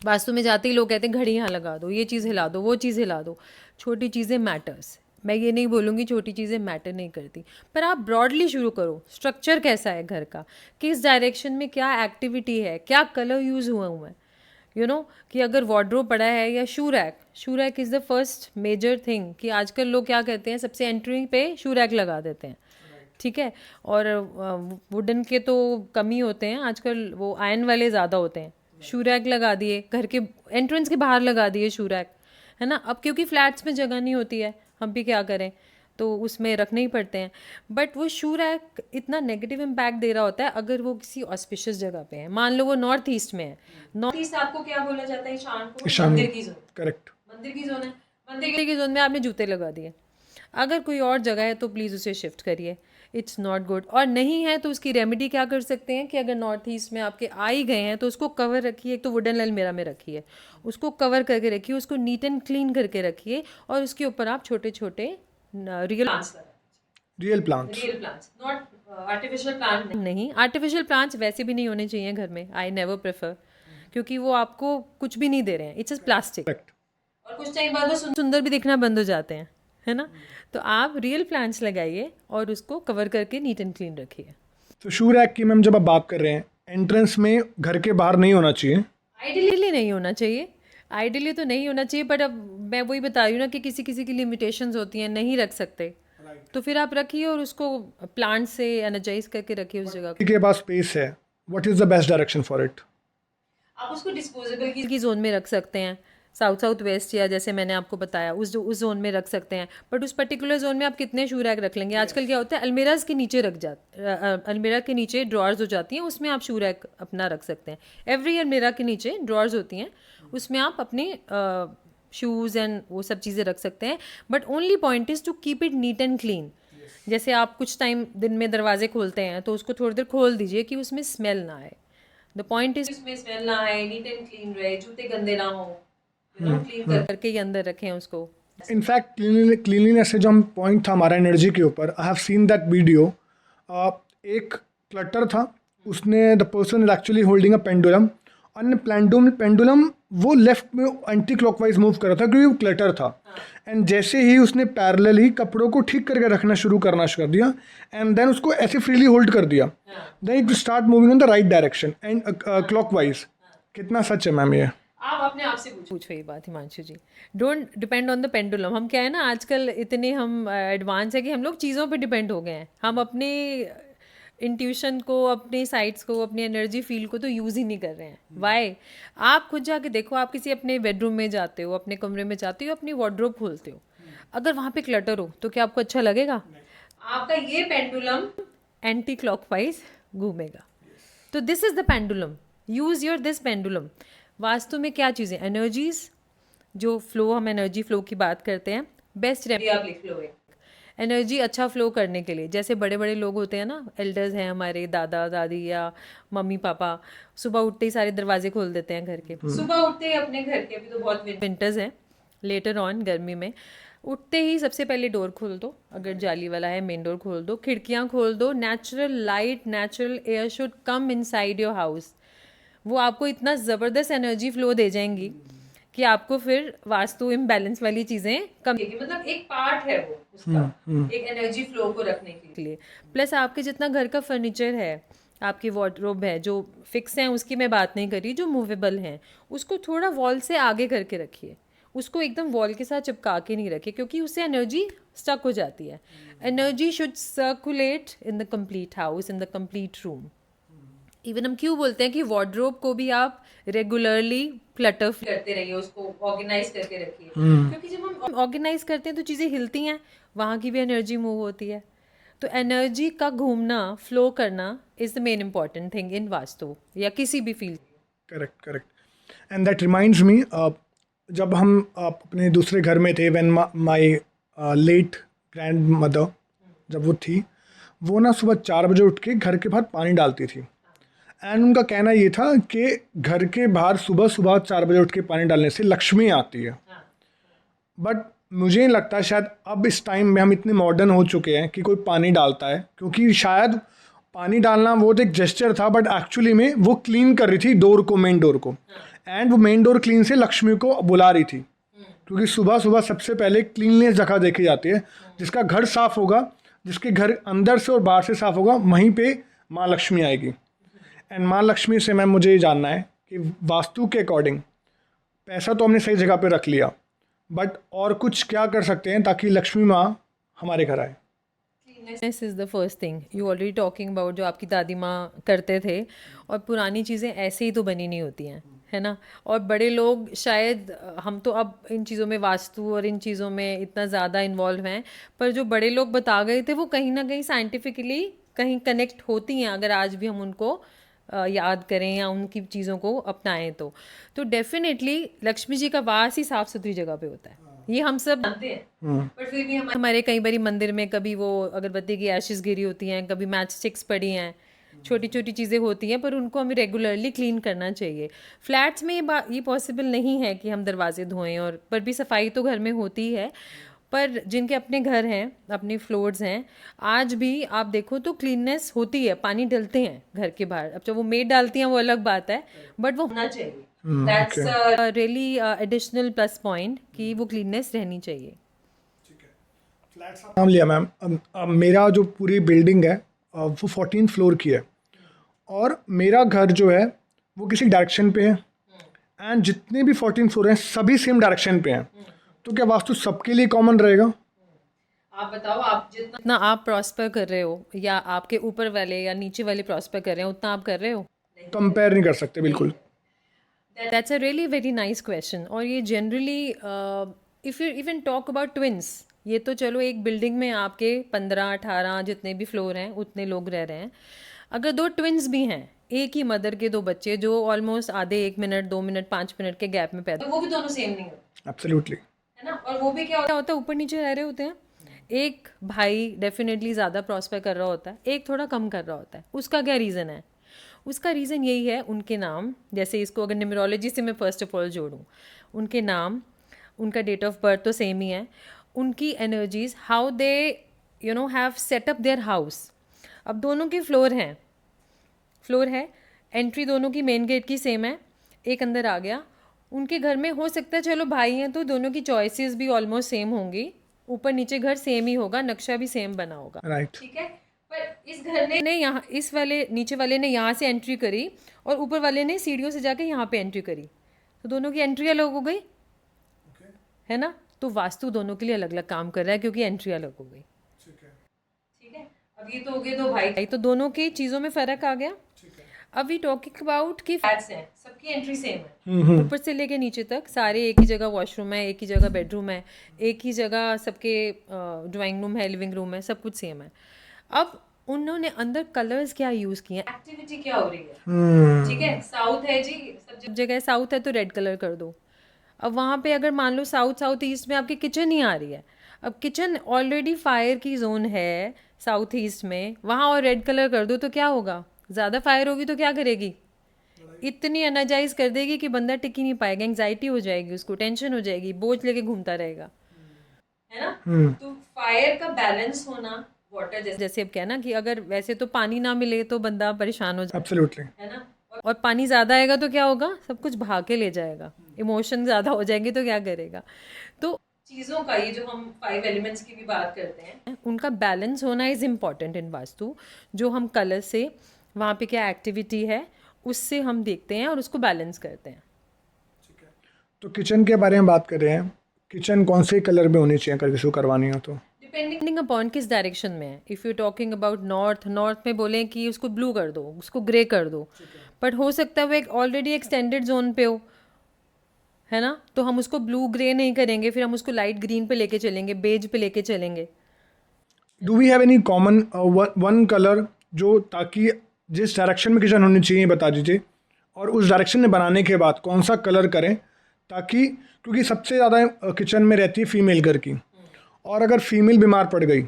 वास्तु में जाते ही लोग कहते हैं घड़ी यहाँ लगा दो, ये चीज़ हिला दो, वो चीज़ हिला दो। छोटी चीज़ें मैटर्स, मैं ये नहीं बोलूँगी छोटी चीज़ें मैटर नहीं करती, पर आप ब्रॉडली शुरू करो। स्ट्रक्चर कैसा है घर का, किस डायरेक्शन में क्या एक्टिविटी है, क्या कलर यूज़ हुआ हुआ है, यू नो, कि अगर वार्डरोब पड़ा है या shoe rack is the first major thing. कि आजकल लोग क्या कहते हैं, सबसे एंट्री पे शू रैक लगा देते हैं, ठीक है, और वुडन के तो कम ही होते हैं आजकल, वो आयरन वाले ज़्यादा होते हैं। शू रैक लगा दिए, घर के एंट्रेंस के बाहर लगा दिए शू रैक, है ना। अब क्योंकि फ्लैट्स में जगह नहीं होती है, हम भी क्या करें, तो उसमें रखने ही पड़ते हैं। बट वो शू रैक इतना नेगेटिव इम्पैक्ट दे रहा होता है अगर वो किसी ऑस्पिशियस जगह पे है। मान लो वो नॉर्थ ईस्ट में है, नॉर्थ ईस्ट आपको क्या बोला जाता है, ईशान को, मंदिर की जोन। करेक्ट, मंदिर की जोन है, मंदिर की जोन में आपने जूते लगा दिए, अगर कोई और जगह है तो प्लीज़ उसे शिफ्ट करिए, इट्स नॉट गुड। और नहीं है तो उसकी रेमेडी क्या कर सकते हैं कि अगर नॉर्थ ईस्ट में आपके आ ही गए हैं तो उसको कवर रखिए, एक तो वुडन अलमीरा में रखिए, उसको कवर करके रखिए, उसको नीट एंड क्लीन करके रखिए, और उसके ऊपर आप छोटे छोटे real real plants. Plants, not artificial plant नहीं, आर्टिफिशियल प्लांट्स वैसे भी नहीं होने चाहिए घर में, आई नेवर प्रेफर, क्योंकि वो आपको कुछ भी नहीं दे रहे हैं, इट्स जस्ट प्लास्टिक, करेक्ट। और कुछ टाइम बाद वो सुंदर भी दिखना बंद हो जाते हैं, है ना। तो आप रियल प्लांट्स लगाइए और उसको कवर करके नीट एंड क्लीन रखिए। तो शू रैक की मैम जब आप बात कर रहे हैं, एंट्रेंस में घर के बाहर नहीं होना चाहिए। आइडियली नहीं होना चाहिए, आइडियली तो नहीं होना चाहिए, बट अब मैं वही बता रही हूँ ना कि किसी किसी की लिमिटेशंस होती हैं, नहीं रख सकते, तो फिर आप रखिए और उसको प्लांट से एनर्जाइज करके रखिए उस जगह को। के पास स्पेस है, what is the best direction for it? आप उसको डिस्पोजेबल की जोन में रख सकते हैं, साउथ साउथ वेस्ट, या जैसे मैंने आपको बताया उस जोन में रख सकते हैं, बट उस पर्टिकुलर जोन में आप कितने शू रैक रख लेंगे। आजकल क्या होता है, अलमीराज के नीचे अलमीरा के नीचे ड्रॉर्स हो जाती हैं, उसमें आप शू रैक अपना रख सकते हैं। एवरी अलमीरा के नीचे ड्रॉर्स होती हैं, उसमें आप अपने शूज़ एंड वो सब चीज़ें रख सकते हैं, but only point is to keep it neat and clean. जैसे आप कुछ टाइम दिन में दरवाजे खोलते हैं तो उसको थोड़ी देर खोल दीजिए कि उसमें स्मेल ना आए। द पॉइंट इज उसमें स्मेल ना आए, नीट एंड क्लीन रहे, जूते गंदे ना हो, क्लीन करके ही अंदर रखें उसको। इनफैक्ट क्लीनलीनेस से जो हम पॉइंट था हमारा एनर्जी के ऊपर, आई हैव सीन दैट वीडियो। एक क्लटर था, उसने the person is actually holding a pendulum, और पेंडुलम वो लेफ्ट में एंटी क्लॉकवाइज मूव कर रहा था क्योंकि वो क्लटर था। एंड जैसे ही उसने पैरेलली कपड़ों को ठीक करके रखना शुरू कर दिया, एंड देन उसको ऐसे फ्रीली होल्ड कर दिया, then it start moving in the right direction and clockwise. कितना सच है मैम ये? आप अपने आप से पूछो ये बात Himanshu ji, don't depend on the pendulum. हम क्या है ना, आजकल इतने हम एडवांस है कि हम लोग चीज़ों पे डिपेंड हो गए हैं, हम अपने इंट्यूशन को, अपने साइट्स को, अपनी एनर्जी फील्ड को तो यूज़ ही नहीं कर रहे हैं। वाई? आप खुद जाके देखो, आप किसी अपने बेडरूम में जाते हो, अपने कमरे में जाते हो, अपनी वार्डरोब खोलते हो, अगर वहाँ पे क्लटर हो तो क्या आपको अच्छा लगेगा? आपका ये पेंडुलम एंटी क्लॉकवाइज घूमेगा। तो this is the pendulum, use your this pendulum. Vastu में क्या चीज़ें, एनर्जीज, जो फ्लो, हम एनर्जी फ्लो की बात करते हैं, बेस्ट रेमेडी आप लिख लो एक, एनर्जी अच्छा फ्लो करने के लिए। जैसे बड़े बड़े लोग होते हैं ना, एल्डर्स हैं हमारे, दादा दादी या मम्मी पापा, सुबह उठते ही सारे दरवाजे खोल देते हैं घर के, सुबह उठते ही अपने घर के, अभी तो बहुत विंटर्स हैं, लेटर ऑन गर्मी में उठते ही सबसे पहले डोर खोल दो, अगर जाली वाला है मेन डोर खोल दो, खिड़कियाँ खोल दो, natural light, natural air should come inside your house. वो आपको इतना ज़बरदस्त एनर्जी फ्लो दे जाएंगी कि आपको फिर वास्तु इम्बैलेंस वाली चीज़ें कम, मतलब एक पार्ट है वो उसका, एक एनर्जी फ्लो को रखने के लिए। प्लस आपके जितना घर का फर्नीचर है, आपकी वार्डरोब है, जो फिक्स हैं उसकी मैं बात नहीं कर रही, जो मूवेबल हैं उसको थोड़ा वॉल से आगे करके रखिए, उसको एकदम वॉल के साथ चिपका के नहीं रखिए, क्योंकि उससे एनर्जी स्टक हो जाती है। Energy should circulate in the complete house, in the complete room. Even हम क्यों बोलते हैं कि वार्डरोब को भी आप रेगुलरली क्लटर करते रहिए, उसको ऑर्गेनाइज करके रखिए, क्योंकि जब हम ऑर्गेनाइज करते हैं तो चीज़ें हिलती हैं, वहाँ की भी एनर्जी मूव होती है। तो एनर्जी का घूमना, फ्लो करना is the main important thing in Vastu या किसी भी field. Correct correct. And that reminds me, जब हम अपने दूसरे घर में थे, when my late grandmother, जब वो थी, वो ना सुबह 4 बजे उठ के घर के बाहर पानी डालती थी। एंड उनका कहना ये था कि घर के बाहर सुबह सुबह 4 बजे उठ के पानी डालने से लक्ष्मी आती है। बट मुझे नहीं लगता, शायद अब इस टाइम में हम इतने मॉडर्न हो चुके हैं कि कोई पानी डालता है, क्योंकि शायद पानी डालना वो तो एक जेस्चर था, बट एक्चुअली में वो क्लीन कर रही थी डोर को, मेन डोर को। एंड वो मेन डोर क्लीन से लक्ष्मी को बुला रही थी, क्योंकि सुबह सुबह सबसे पहले क्लीननेस जगह देखी जाती है। जिसका घर साफ़ होगा, जिसके घर अंदर से और बाहर से साफ़ होगा, वहीं पे माँ लक्ष्मी आएगी। एंड माँ लक्ष्मी से मैम मुझे ये जानना है कि वास्तु के अकॉर्डिंग पैसा तो हमने सही जगह पे रख लिया, बट और कुछ क्या कर सकते हैं ताकि लक्ष्मी माँ हमारे घर आए? Cleanliness is the first thing you already talking about, जो आपकी दादी माँ करते थे, और पुरानी चीज़ें ऐसे ही तो बनी नहीं होती हैं, है ना। और बड़े लोग शायद, हम तो अब इन चीज़ों में, वास्तु और इन चीज़ों में इतना ज़्यादा इन्वॉल्व हैं, पर जो बड़े लोग बता गए थे वो कहीं ना कहीं साइंटिफिकली कहीं कनेक्ट होती हैं, अगर आज भी हम उनको याद करें या उनकी चीज़ों को अपनाएं तो डेफिनेटली लक्ष्मी जी का वास ही साफ़ सुथरी जगह पे होता है। ये हम सब जानते हैं, पर फिर भी हमारे कई बारी मंदिर में कभी वो अगरबत्ती की एशेस गिरी होती हैं, कभी मैच स्टिक्स पड़ी हैं, छोटी छोटी चीज़ें होती हैं, पर उनको हमें रेगुलरली क्लीन करना चाहिए। फ्लैट्स में ये पॉसिबल नहीं है कि हम दरवाजे धोएं, और पर भी सफाई तो घर में होती है। पर जिनके अपने घर हैं, अपने फ्लोर्स हैं, आज भी आप देखो तो क्लीननेस होती है, पानी डलते हैं घर के बाहर। अब जब वो मेड डालती हैं वो अलग बात है, बट वो होना चाहिए। That's really additional plus point कि वो क्लीननेस रहनी चाहिए। नाम लिया मैम। अब मेरा जो पूरी बिल्डिंग है वो 14th फ्लोर की है, और मेरा घर जो है वो किसी डायरेक्शन पे है, एंड जितने भी 14th फ्लोर हैं सभी सेम डायरेक्शन पे हैं। तो क्या वास्तु सबके लिए कॉमन रहेगा? आप बताओ, आप जितना आप प्रॉस्पर कर रहे हो, या आपके ऊपर वाले या नीचे वाले प्रॉस्पर कर रहे हैं, उतना आप कर रहे हो? कंपेयर नहीं कर सकते बिल्कुल। That's a really very nice question. और ये generally if you even talk about twins, ये तो चलो एक बिल्डिंग में आपके 15-18 जितने भी फ्लोर हैं उतने लोग रह रहे हैं। अगर दो ट्विंस भी हैं, एक ही मदर के दो बच्चे जो ऑलमोस्ट आधे 1 मिनट 2 मिनट 5 मिनट के गैप में पैदा, तो वो भी दोनों सेम नहीं होते। एब्सोल्युटली। है ना? और वो भी क्या होता है, ऊपर नीचे रह रहे होते हैं। एक भाई डेफिनेटली ज़्यादा प्रॉस्पर कर रहा होता है, एक थोड़ा कम कर रहा होता है। उसका क्या रीज़न है? उसका रीज़न यही है, उनके नाम, जैसे इसको अगर न्यूमरोलॉजी से मैं फ़र्स्ट ऑफ ऑल जोड़ूँ, उनके नाम, उनका डेट ऑफ बर्थ तो सेम ही है, उनकी energies, how they have set up their house. अब दोनों के फ्लोर है, एंट्री दोनों की मेन गेट की सेम है, एक अंदर आ गया। उनके घर में हो सकता है, चलो भाई हैं तो दोनों की चॉइसेस भी ऑलमोस्ट सेम होंगी, ऊपर नीचे घर सेम ही होगा, नक्शा भी सेम बना होगा, राइट। ठीक है। पर इस घर ने यहाँ, इस वाले नीचे वाले ने यहाँ से एंट्री करी, और ऊपर वाले ने सीढ़ियों से जाके यहाँ पे एंट्री करी, तो दोनों की एंट्री अलग हो गई, है ना? तो वास्तु दोनों के लिए अलग अलग काम कर रहा है, क्योंकि एंट्री अलग हो गई। ठीक है। अब ये तो हो गए दो भाई, तो दोनों की चीज़ों में फ़र्क आ गया। अब वी टॉकिंग अबाउट कि फ्लैट्स हैं, सबकी एंट्री सेम है, ऊपर से लेके नीचे तक सारे एक ही जगह वॉशरूम है, एक ही जगह बेडरूम है, एक ही जगह सबके ड्राइंग रूम है, लिविंग रूम है, सब कुछ सेम है। अब उन्होंने अंदर कलर्स क्या यूज़ किए हैं, एक्टिविटी क्या हो रही है, ठीक है। साउथ है जी, सब जगह साउथ है तो रेड कलर कर दो। अब वहाँ पे अगर मान लो साउथ ईस्ट में आपकी किचन ही आ रही है, अब किचन ऑलरेडी फायर की जोन है साउथ ईस्ट में, वहाँ और रेड कलर कर दो तो क्या होगा? ज़्यादा फायर होगी तो क्या करेगी? इतनी एनर्जाइज कर देगी कि बंदा टिक ही नहीं पाएगा, एंग्जाइटी हो जाएगी उसको, टेंशन हो जाएगी, बोझ लेके घूमता रहेगा, है ना? तो फायर का बैलेंस होना, वाटर जैसे अब क्या ना कि अगर वैसे तो पानी ना मिले तो बंदा परेशान हो जाए, एब्सोल्युटली, है ना? और पानी ज़्यादा आएगा तो क्या होगा? सब कुछ भाग के ले जाएगा, इमोशन ज़्यादा हो जाएंगे तो क्या करेगा? तो चीज़ों का, ये जो हम 5 एलिमेंट्स की भी बात करते हैं, उनका बैलेंस होना इज़ इम्पॉर्टेंट इन वास्तु। जो हम कलर से, वहाँ पे क्या एक्टिविटी है, उससे हम देखते हैं और उसको बैलेंस करते हैं। तो किचन के बारे में बात कर रहे हैं, किचन कौन से कलर में होनी चाहिए अगर किसी को करवानी हो तो? डिपेंडिंग अपॉन किस डायरेक्शन में है। If you talking about north में बोलें कि उसको ब्लू कर दो, उसको ग्रे कर दो, बट हो सकता है वो एक ऑलरेडी एक्सटेंडेड जोन पे हो, है ना? तो हम उसको ब्लू ग्रे नहीं करेंगे, फिर हम उसको लाइट ग्रीन पे लेके चलेंगे, बेज पे लेके चलेंगे। Do we have any common one colour, जो ताकि जिस डायरेक्शन में किचन होनी चाहिए बता दीजिए, और उस डायरेक्शन में बनाने के बाद कौन सा कलर करें, ताकि, क्योंकि सबसे ज़्यादा किचन में रहती है फीमेल घर की, और अगर फीमेल बीमार पड़ गई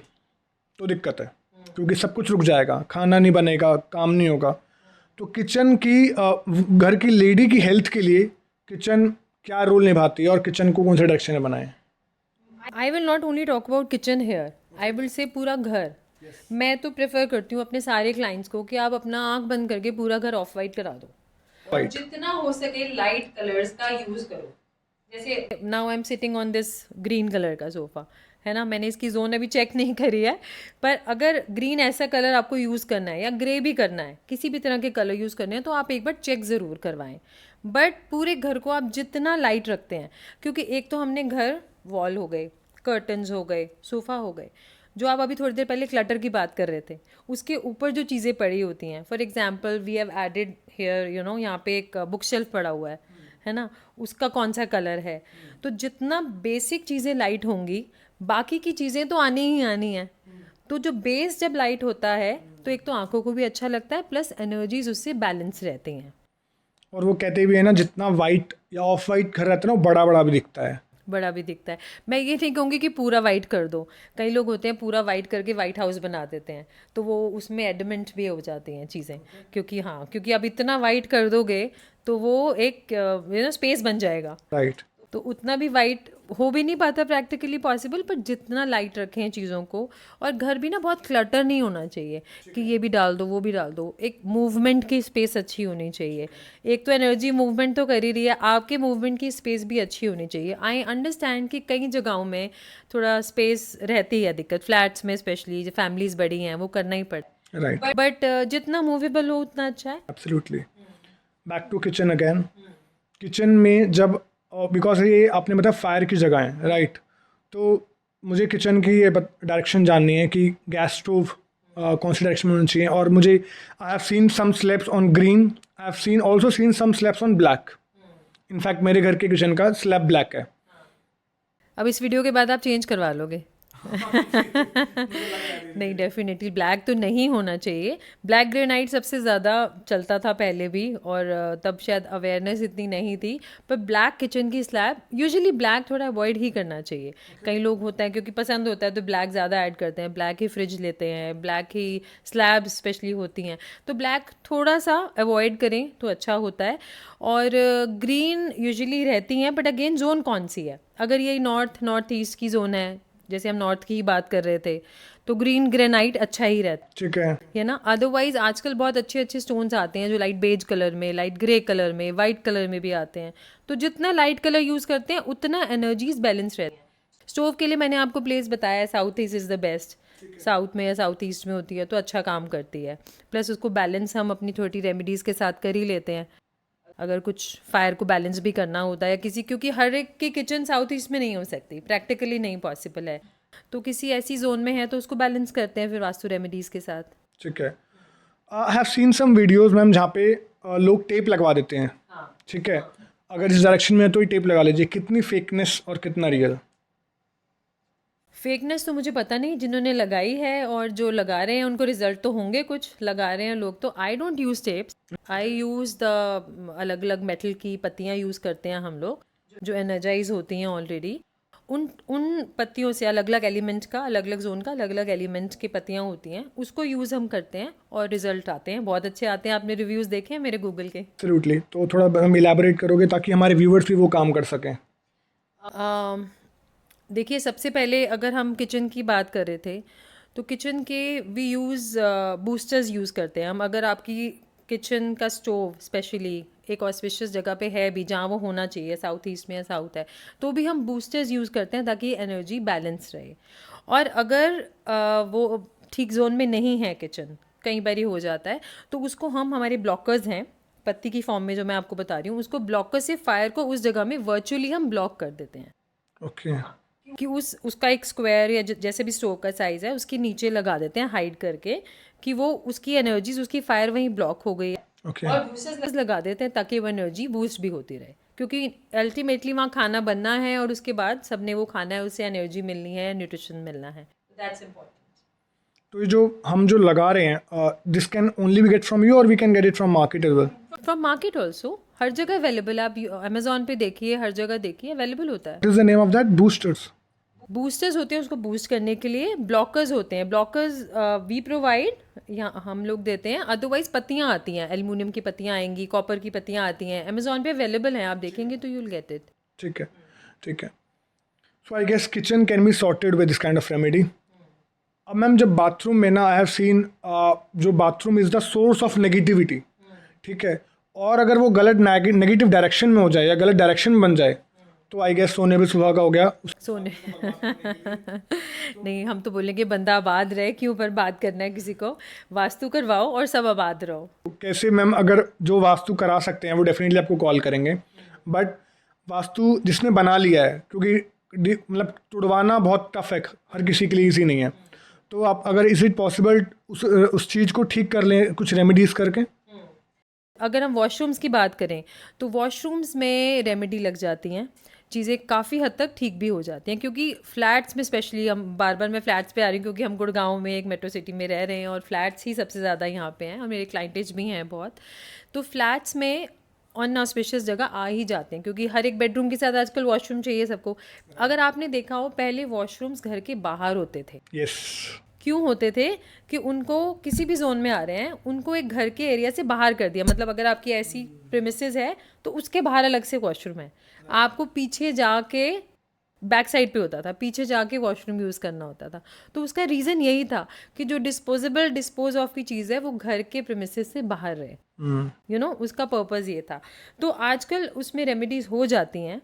तो दिक्कत है, क्योंकि सब कुछ रुक जाएगा, खाना नहीं बनेगा, काम नहीं होगा। तो किचन की घर की लेडी की हेल्थ के लिए किचन क्या रोल निभाती है, और किचन को कौन से डायरेक्शन में बनाएं? I will not only talk about kitchen here, I will say पूरा घर। मैं तो प्रेफर करती हूँ अपने सारे क्लाइंट्स को कि आप अपना आंख बंद करके पूरा घर ऑफ वाइट करा दो, और जितना हो सके लाइट कलर्स का यूज करो। जैसे now I am sitting on this green colour का सोफा, है ना? मैंने इसकी जोन अभी चेक नहीं करी है, पर अगर ग्रीन ऐसा कलर आपको यूज़ करना है या ग्रे भी करना है, किसी भी तरह के कलर यूज़ करने हैं, तो आप एक बार चेक ज़रूर करवाएं। बट पूरे घर को आप जितना लाइट रखते हैं, क्योंकि एक तो हमने घर, वॉल हो गए, कर्टन्स हो गए, सोफ़ा हो गए, जो आप अभी थोड़ी देर पहले क्लटर की बात कर रहे थे, उसके ऊपर जो चीज़ें पड़ी होती हैं, for example we have added here, यहाँ पे एक बुक शेल्फ पड़ा हुआ है ना? उसका कौन सा कलर है? तो जितना बेसिक चीज़ें लाइट होंगी, बाकी की चीज़ें तो आनी ही आनी है। तो जो बेस जब लाइट होता है तो एक तो आंखों को भी अच्छा लगता है, प्लस एनर्जीज उससे बैलेंस रहती हैं। और वो कहते भी है ना, जितना वाइट या ऑफ वाइट घर रहता है ना, वो बड़ा बड़ा भी दिखता है। बड़ा भी दिखता है। मैं ये नहीं कहूँगी कि पूरा वाइट कर दो, कई लोग होते हैं पूरा वाइट करके वाइट हाउस बना देते हैं, तो वो उसमें एडमेंट भी हो जाती हैं चीज़ें, क्योंकि हाँ, क्योंकि अब इतना वाइट कर दोगे तो वो एक स्पेस बन जाएगा, राइट। तो उतना भी वाइट हो भी नहीं पाता प्रैक्टिकली पॉसिबल, पर जितना लाइट रखें चीज़ों को। और घर भी ना बहुत क्लटर नहीं होना चाहिए कि ये भी डाल दो वो भी डाल दो, एक मूवमेंट की स्पेस अच्छी होनी चाहिए। एक तो एनर्जी मूवमेंट तो कर ही रही है, आपके मूवमेंट की स्पेस भी अच्छी होनी चाहिए। आई अंडरस्टैंड कि कई जगहों में थोड़ा स्पेस रहती है दिक्कत, फ्लैट्स में स्पेशली, जो फैमिलीज बड़ी हैं वो करना ही पड़ता राइट। है, बट जितना मूवेबल हो उतना अच्छा है। Absolutely. Back to kitchen again. Kitchen में जब, बिकॉज ये आपने बताया फायर की जगह है, राइट, तो मुझे किचन की ये डायरेक्शन जाननी है कि गैस स्टोव कौन सी डायरेक्शन में होनी चाहिए। और मुझे I have seen some slabs on green, I have seen also seen some slabs on black. In fact मेरे घर के किचन का स्लैब ब्लैक है। अब इस वीडियो के बाद आप चेंज करवा लोगे? नहीं, डेफिनेटली ब्लैक तो नहीं होना चाहिए। ब्लैक ग्रेनाइट सबसे ज़्यादा चलता था पहले भी, और तब शायद अवेयरनेस इतनी नहीं थी, पर ब्लैक किचन की स्लैब यूजुअली ब्लैक थोड़ा अवॉइड ही करना चाहिए। कई लोग होता है क्योंकि पसंद होता है तो ब्लैक ज़्यादा ऐड करते हैं, ब्लैक ही फ्रिज लेते हैं, ब्लैक ही स्लैब स्पेशली होती हैं, तो ब्लैक थोड़ा सा अवॉइड करें तो अच्छा होता है। और ग्रीन यूजुअली रहती हैं, बट अगेन जोन कौन सी है, अगर ये नॉर्थ ईस्ट की जोन है, जैसे हम नॉर्थ की ही बात कर रहे थे, तो ग्रीन ग्रेनाइट अच्छा ही रहता ठीक है। है ना। अदरवाइज आजकल बहुत अच्छे अच्छे स्टोन्स आते हैं जो लाइट बेज कलर में, लाइट ग्रे कलर में, वाइट कलर में भी आते हैं, तो जितना लाइट कलर यूज़ करते हैं उतना एनर्जीज बैलेंस रहती है। स्टोव के लिए मैंने आपको प्लेस बताया, south east is the best. South में या साउथ ईस्ट में होती है तो अच्छा काम करती है, प्लस उसको बैलेंस हम अपनी छोटी रेमेडीज़ के साथ कर ही लेते हैं। अगर कुछ फायर को बैलेंस भी करना होता है किसी, क्योंकि हर एक की किचन साउथ ईस्ट में नहीं हो सकती, प्रैक्टिकली नहीं पॉसिबल है, तो किसी ऐसी जोन में है तो उसको बैलेंस करते हैं फिर वास्तु रेमेडीज़ के साथ। ठीक है। I have seen some videos ma'am जहाँ पे लोग टेप लगवा देते हैं। ठीक है, अगर इस डायरेक्शन में है तो ही टेप लगा लीजिए। कितनी फेकनेस और कितना रियल? फेकनेस तो मुझे पता नहीं, जिन्होंने लगाई है और जो लगा रहे हैं उनको रिजल्ट तो होंगे, कुछ लगा रहे हैं लोग, तो I don't use tapes, I use the अलग अलग मेटल की पत्तियाँ यूज़ करते हैं हम लोग, जो एनर्जाइज होती हैं ऑलरेडी। उन पत्तियों से अलग अलग एलिमेंट का, अलग अलग जोन का अलग अलग एलिमेंट की पत्तियाँ होती हैं, उसको यूज़ हम करते हैं और रिजल्ट आते हैं, बहुत अच्छे आते हैं। आपने रिव्यूज़ देखे हैं मेरे गूगल के? एब्सोल्युटली। तो थोड़ा हम इलैबोरेट करोगे ताकि हमारे व्यूअर्स भी वो काम कर सकें। देखिए, सबसे पहले अगर हम किचन की बात कर रहे थे, तो किचन के वी यूज़ बूस्टर्स यूज़ करते हैं हम। अगर आपकी किचन का स्टोव स्पेशली एक ऑस्पिशियस जगह पे है भी, जहाँ वो होना चाहिए, साउथ ईस्ट में या साउथ है, तो भी हम बूस्टर्स यूज़ करते हैं ताकि एनर्जी बैलेंस रहे। और अगर वो ठीक जोन में नहीं है किचन, कई बार हो जाता है, तो उसको हम, हमारे ब्लॉकर्स हैं पत्ती की फॉर्म में जो मैं आपको बता रही हूँ, उसको ब्लॉकर से फायर को उस जगह में वर्चुअली हम ब्लॉक कर देते हैं ओके। कि उसका एक स्क्वायर या जैसे भी स्टोव का साइज़ है उसके नीचे लगा देते हैं हाइड करके, कि वो उसकी एनर्जीज, उसकी फायर वहीं ब्लॉक हो गई है। ओके। और बूस्टर्स लगा देते हैं ताकि वो एनर्जी बूस्ट भी होती रहे, क्योंकि अल्टीमेटली वहाँ खाना बनना है और उसके बाद सबने वो खाना है, उससे एनर्जी मिलनी है, न्यूट्रिशन मिलना है, दैट्स इम्पोर्टेंट। तो ये जो हम जो लगा रहे हैं, this can only be get from you और we can get it from market as well? From market also, हर जगह अवेलेबल है। आप अमेजोन पे देखिए, हर जगह देखिए, अवेलेबल होता है। What is the name of that? Boosters? Boosters होते हैं उसको बूस्ट करने के लिए, ब्लॉकर्स होते हैं। ब्लॉकर्स वी प्रोवाइड, यहाँ हम लोग देते हैं, अदरवाइज पत्तियाँ आती हैं, एल्युमिनियम की पत्तियाँ आएंगी, कॉपर की पत्तियाँ आती हैं, अमेजोन पे अवेलेबल हैं, आप देखेंगे तो यू विल गेट इट। ठीक है, ठीक है। So I guess kitchen can be sorted with this kind of remedy. अब मैम जब बाथरूम में ना, आई हैव सीन जो bathroom is the source of negativity, ठीक है, और अगर वो गलत नेगेटिव डायरेक्शन में हो जाए या गलत डायरेक्शन बन जाए तो आई गेस सोने पे सुबह का हो गया। सोने नहीं, हम तो बोलेंगे बंदा आबाद रहे, क्यों पर बात करना है किसी को, वास्तु करवाओ और सब आबाद रहो। कैसे मैम? अगर जो वास्तु करा सकते हैं वो डेफिनेटली आपको कॉल करेंगे, बट वास्तु जिसने बना लिया है, क्योंकि मतलब तुड़वाना बहुत टफ है, हर किसी के लिए ईजी नहीं है, तो आप अगर इज इट पॉसिबल उस चीज़ को ठीक कर लें कुछ रेमेडीज़ करके? अगर हम वॉशरूम्स की बात करें तो वॉशरूम्स में रेमेडी लग जाती हैं, चीज़ें काफ़ी हद तक ठीक भी हो जाती हैं, क्योंकि फ्लैट्स में स्पेशली, हम बार बार मैं फ्लैट्स पे आ रही हूँ क्योंकि हम गुड़गांव में एक मेट्रो सिटी में रह रहे हैं और फ्लैट्स ही सबसे ज़्यादा यहाँ पे हैं और मेरे क्लाइंटेज भी हैं बहुत, तो फ्लैट्स में अनऑस्पिशियस जगह आ ही जाते हैं, क्योंकि हर एक बेडरूम के साथ आजकल वॉशरूम चाहिए सबको। अगर आपने देखा हो, पहले वॉशरूम्स घर के बाहर होते थे। यस। क्यों होते थे? कि उनको किसी भी जोन में आ रहे हैं, उनको एक घर के एरिया से बाहर कर दिया। मतलब अगर आपकी ऐसी प्रेमिसेस है तो उसके बाहर अलग से वॉशरूम है, आपको पीछे जाके बैक साइड पे होता था, पीछे जाके वॉशरूम यूज़ करना होता था। तो उसका रीज़न यही था कि जो डिस्पोज ऑफ की चीज़ है वो घर के प्रेमिसेस से बाहर रहे। उसका पर्पज़ ये था। तो आजकल उसमें रेमेडीज़ हो जाती हैं,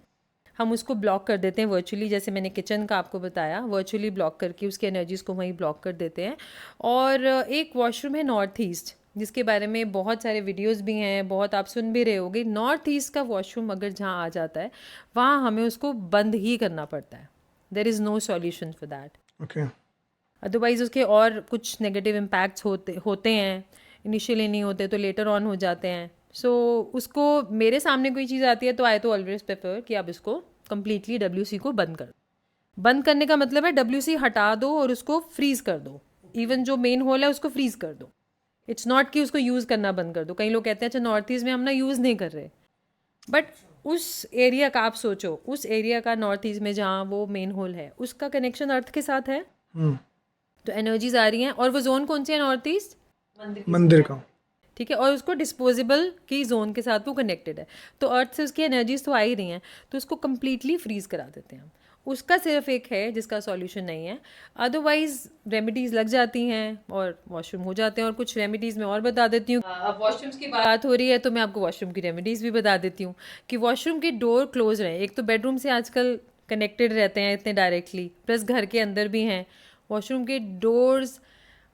हम उसको ब्लॉक कर देते हैं वर्चुअली। जैसे मैंने किचन का आपको बताया, वर्चुअली ब्लॉक करके उसकी एनर्जीज़ को वहीं ब्लॉक कर देते हैं। और एक वॉशरूम है नॉर्थ ईस्ट, जिसके बारे में बहुत सारे वीडियोस भी हैं, बहुत आप सुन भी रहे होगे। नॉर्थ ईस्ट का वॉशरूम अगर जहाँ आ जाता है, वहाँ हमें उसको बंद ही करना पड़ता है। There is no solution for that. Okay. Otherwise उसके और कुछ नेगेटिव इम्पैक्ट्स होते हैं। इनिशियली नहीं होते तो लेटर ऑन हो जाते हैं। सो उसको, मेरे सामने कोई चीज़ आती है तो आई तो ऑलवेज प्रेफर कि आप इसको कम्प्लीटली WC को बंद कर दो। बंद करने का मतलब है WC हटा दो और उसको फ्रीज़ कर दो। इवन जो मेन होल है उसको फ्रीज़ कर दो। इट्स नॉट कि उसको यूज़ करना बंद कर दो। कई लोग कहते हैं अच्छा नॉर्थ ईस्ट में हम ना यूज़ नहीं कर रहे, बट उस एरिया का आप सोचो, उस एरिया का नॉर्थ ईस्ट में जहाँ वो मेन होल है उसका कनेक्शन अर्थ के साथ है। तो एनर्जीज आ रही हैं। और वो जोन कौन सी है नॉर्थ ईस्ट? मंदिर का। ठीक है। और उसको डिस्पोजेबल की जोन के साथ वो कनेक्टेड है, तो अर्थ से उसकी एनर्जीज तो आ ही रही हैं, तो उसको कम्प्लीटली फ्रीज करा देते हैं हम। उसका सिर्फ एक है जिसका सॉल्यूशन नहीं है, अदरवाइज रेमेडीज़ लग जाती हैं और वॉशरूम हो जाते हैं। और कुछ रेमेडीज़ मैं और बता देती हूँ। अब वॉशरूम्स की बात हो रही है तो मैं आपको वॉशरूम की रेमेडीज़ भी बता देती हूँ कि वॉशरूम के डोर क्लोज रहें। एक तो बेडरूम से आजकल कनेक्टेड रहते हैं इतने डायरेक्टली, प्लस घर के अंदर भी हैं। वॉशरूम के डोर्स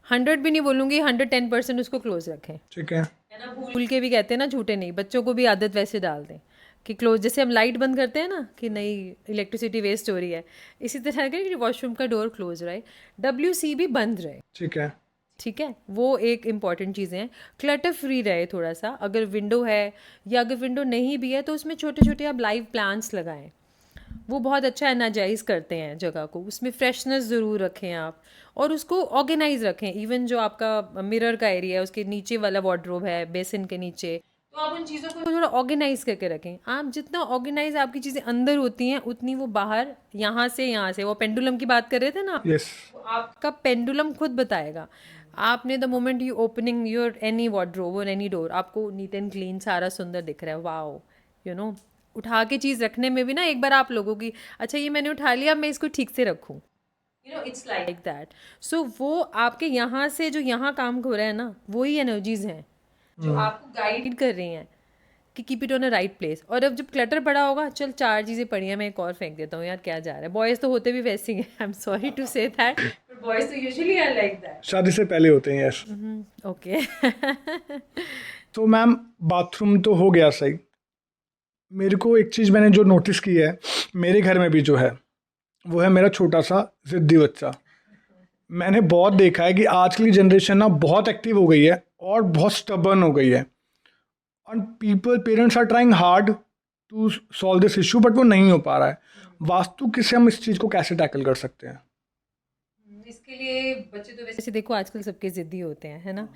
100 भी नहीं बोलूँगी, 110% उसको क्लोज रखें। ठीक है। ना भूल के भी कहते हैं ना, झूठे नहीं। बच्चों को भी आदत वैसे डाल दें कि क्लोज, जैसे हम लाइट बंद करते हैं ना कि नहीं इलेक्ट्रिसिटी वेस्ट हो रही है, इसी तरह करें कि वॉशरूम का डोर क्लोज रहे, WC भी बंद रहे। ठीक है। ठीक है, वो एक इम्पॉर्टेंट चीज़ें हैं। क्लटर फ्री रहे थोड़ा सा। अगर विंडो है या अगर विंडो नहीं भी है तो उसमें छोटे छोटे आप लाइव प्लांट्स लगाएं, वो बहुत अच्छा एनर्जाइज करते हैं जगह को। उसमें फ्रेशनेस ज़रूर रखें आप, और उसको ऑर्गेनाइज रखें। इवन जो आपका मिरर का एरिया है उसके नीचे वाला वार्डरोब है बेसिन के नीचे, तो आप उन चीज़ों को थोड़ा ऑर्गेनाइज करके रखें। आप जितना ऑर्गेनाइज आपकी चीज़ें अंदर होती हैं उतनी वो बाहर, यहाँ से वो पेंडुलम की बात कर रहे थे ना, यस। तो आपका पेंडुलम खुद बताएगा। आपने the moment you opening your any wardrobe और एनी डोर, आपको नीट एंड क्लीन सारा सुंदर दिख रहा है, वाओ। उठा के चीज़ रखने में भी ना एक बार आप लोगों की, अच्छा ये मैंने उठा लिया, मैं इसको ठीक से रखूँ, इट्स लाइक दैट। सो वो आपके यहाँ से जो यहाँ काम हो रहा है ना, वही एनर्जीज हैं जो आपको गाइड कर रही हैं कि keep it on a right place. और अब जब क्लटर पड़ा होगा, चल 4 चीज़ें पड़ी हैं, मैं एक और फेंक देता हूँ, यार क्या जा रहा है। बॉयज़ तो होते भी वैसे ही हैं, I am sorry to say that, but boys तो यूजुअली आर लाइक दैट। शादी से पहले होते हैं। यस। ओके। तो मैम बाथरूम तो हो गया सही। मेरे को एक चीज़ मैंने जो नोटिस की है मेरे घर में भी जो है, वो है मेरा छोटा सा ज़िद्दी बच्चा। मैंने बहुत देखा है कि आजकल की जनरेशन ना बहुत एक्टिव हो गई है और बहुत स्टबर्न हो गई है। और parents are trying hard to solve this issue, but वो नहीं हो पा रहा है। वास्तु से हम इस चीज़ को कैसे टैकल कर सकते हैं? इसके लिए बच्चे तो वैसे देखो आजकल सबके ज़िद्दी होते हैं, है ना।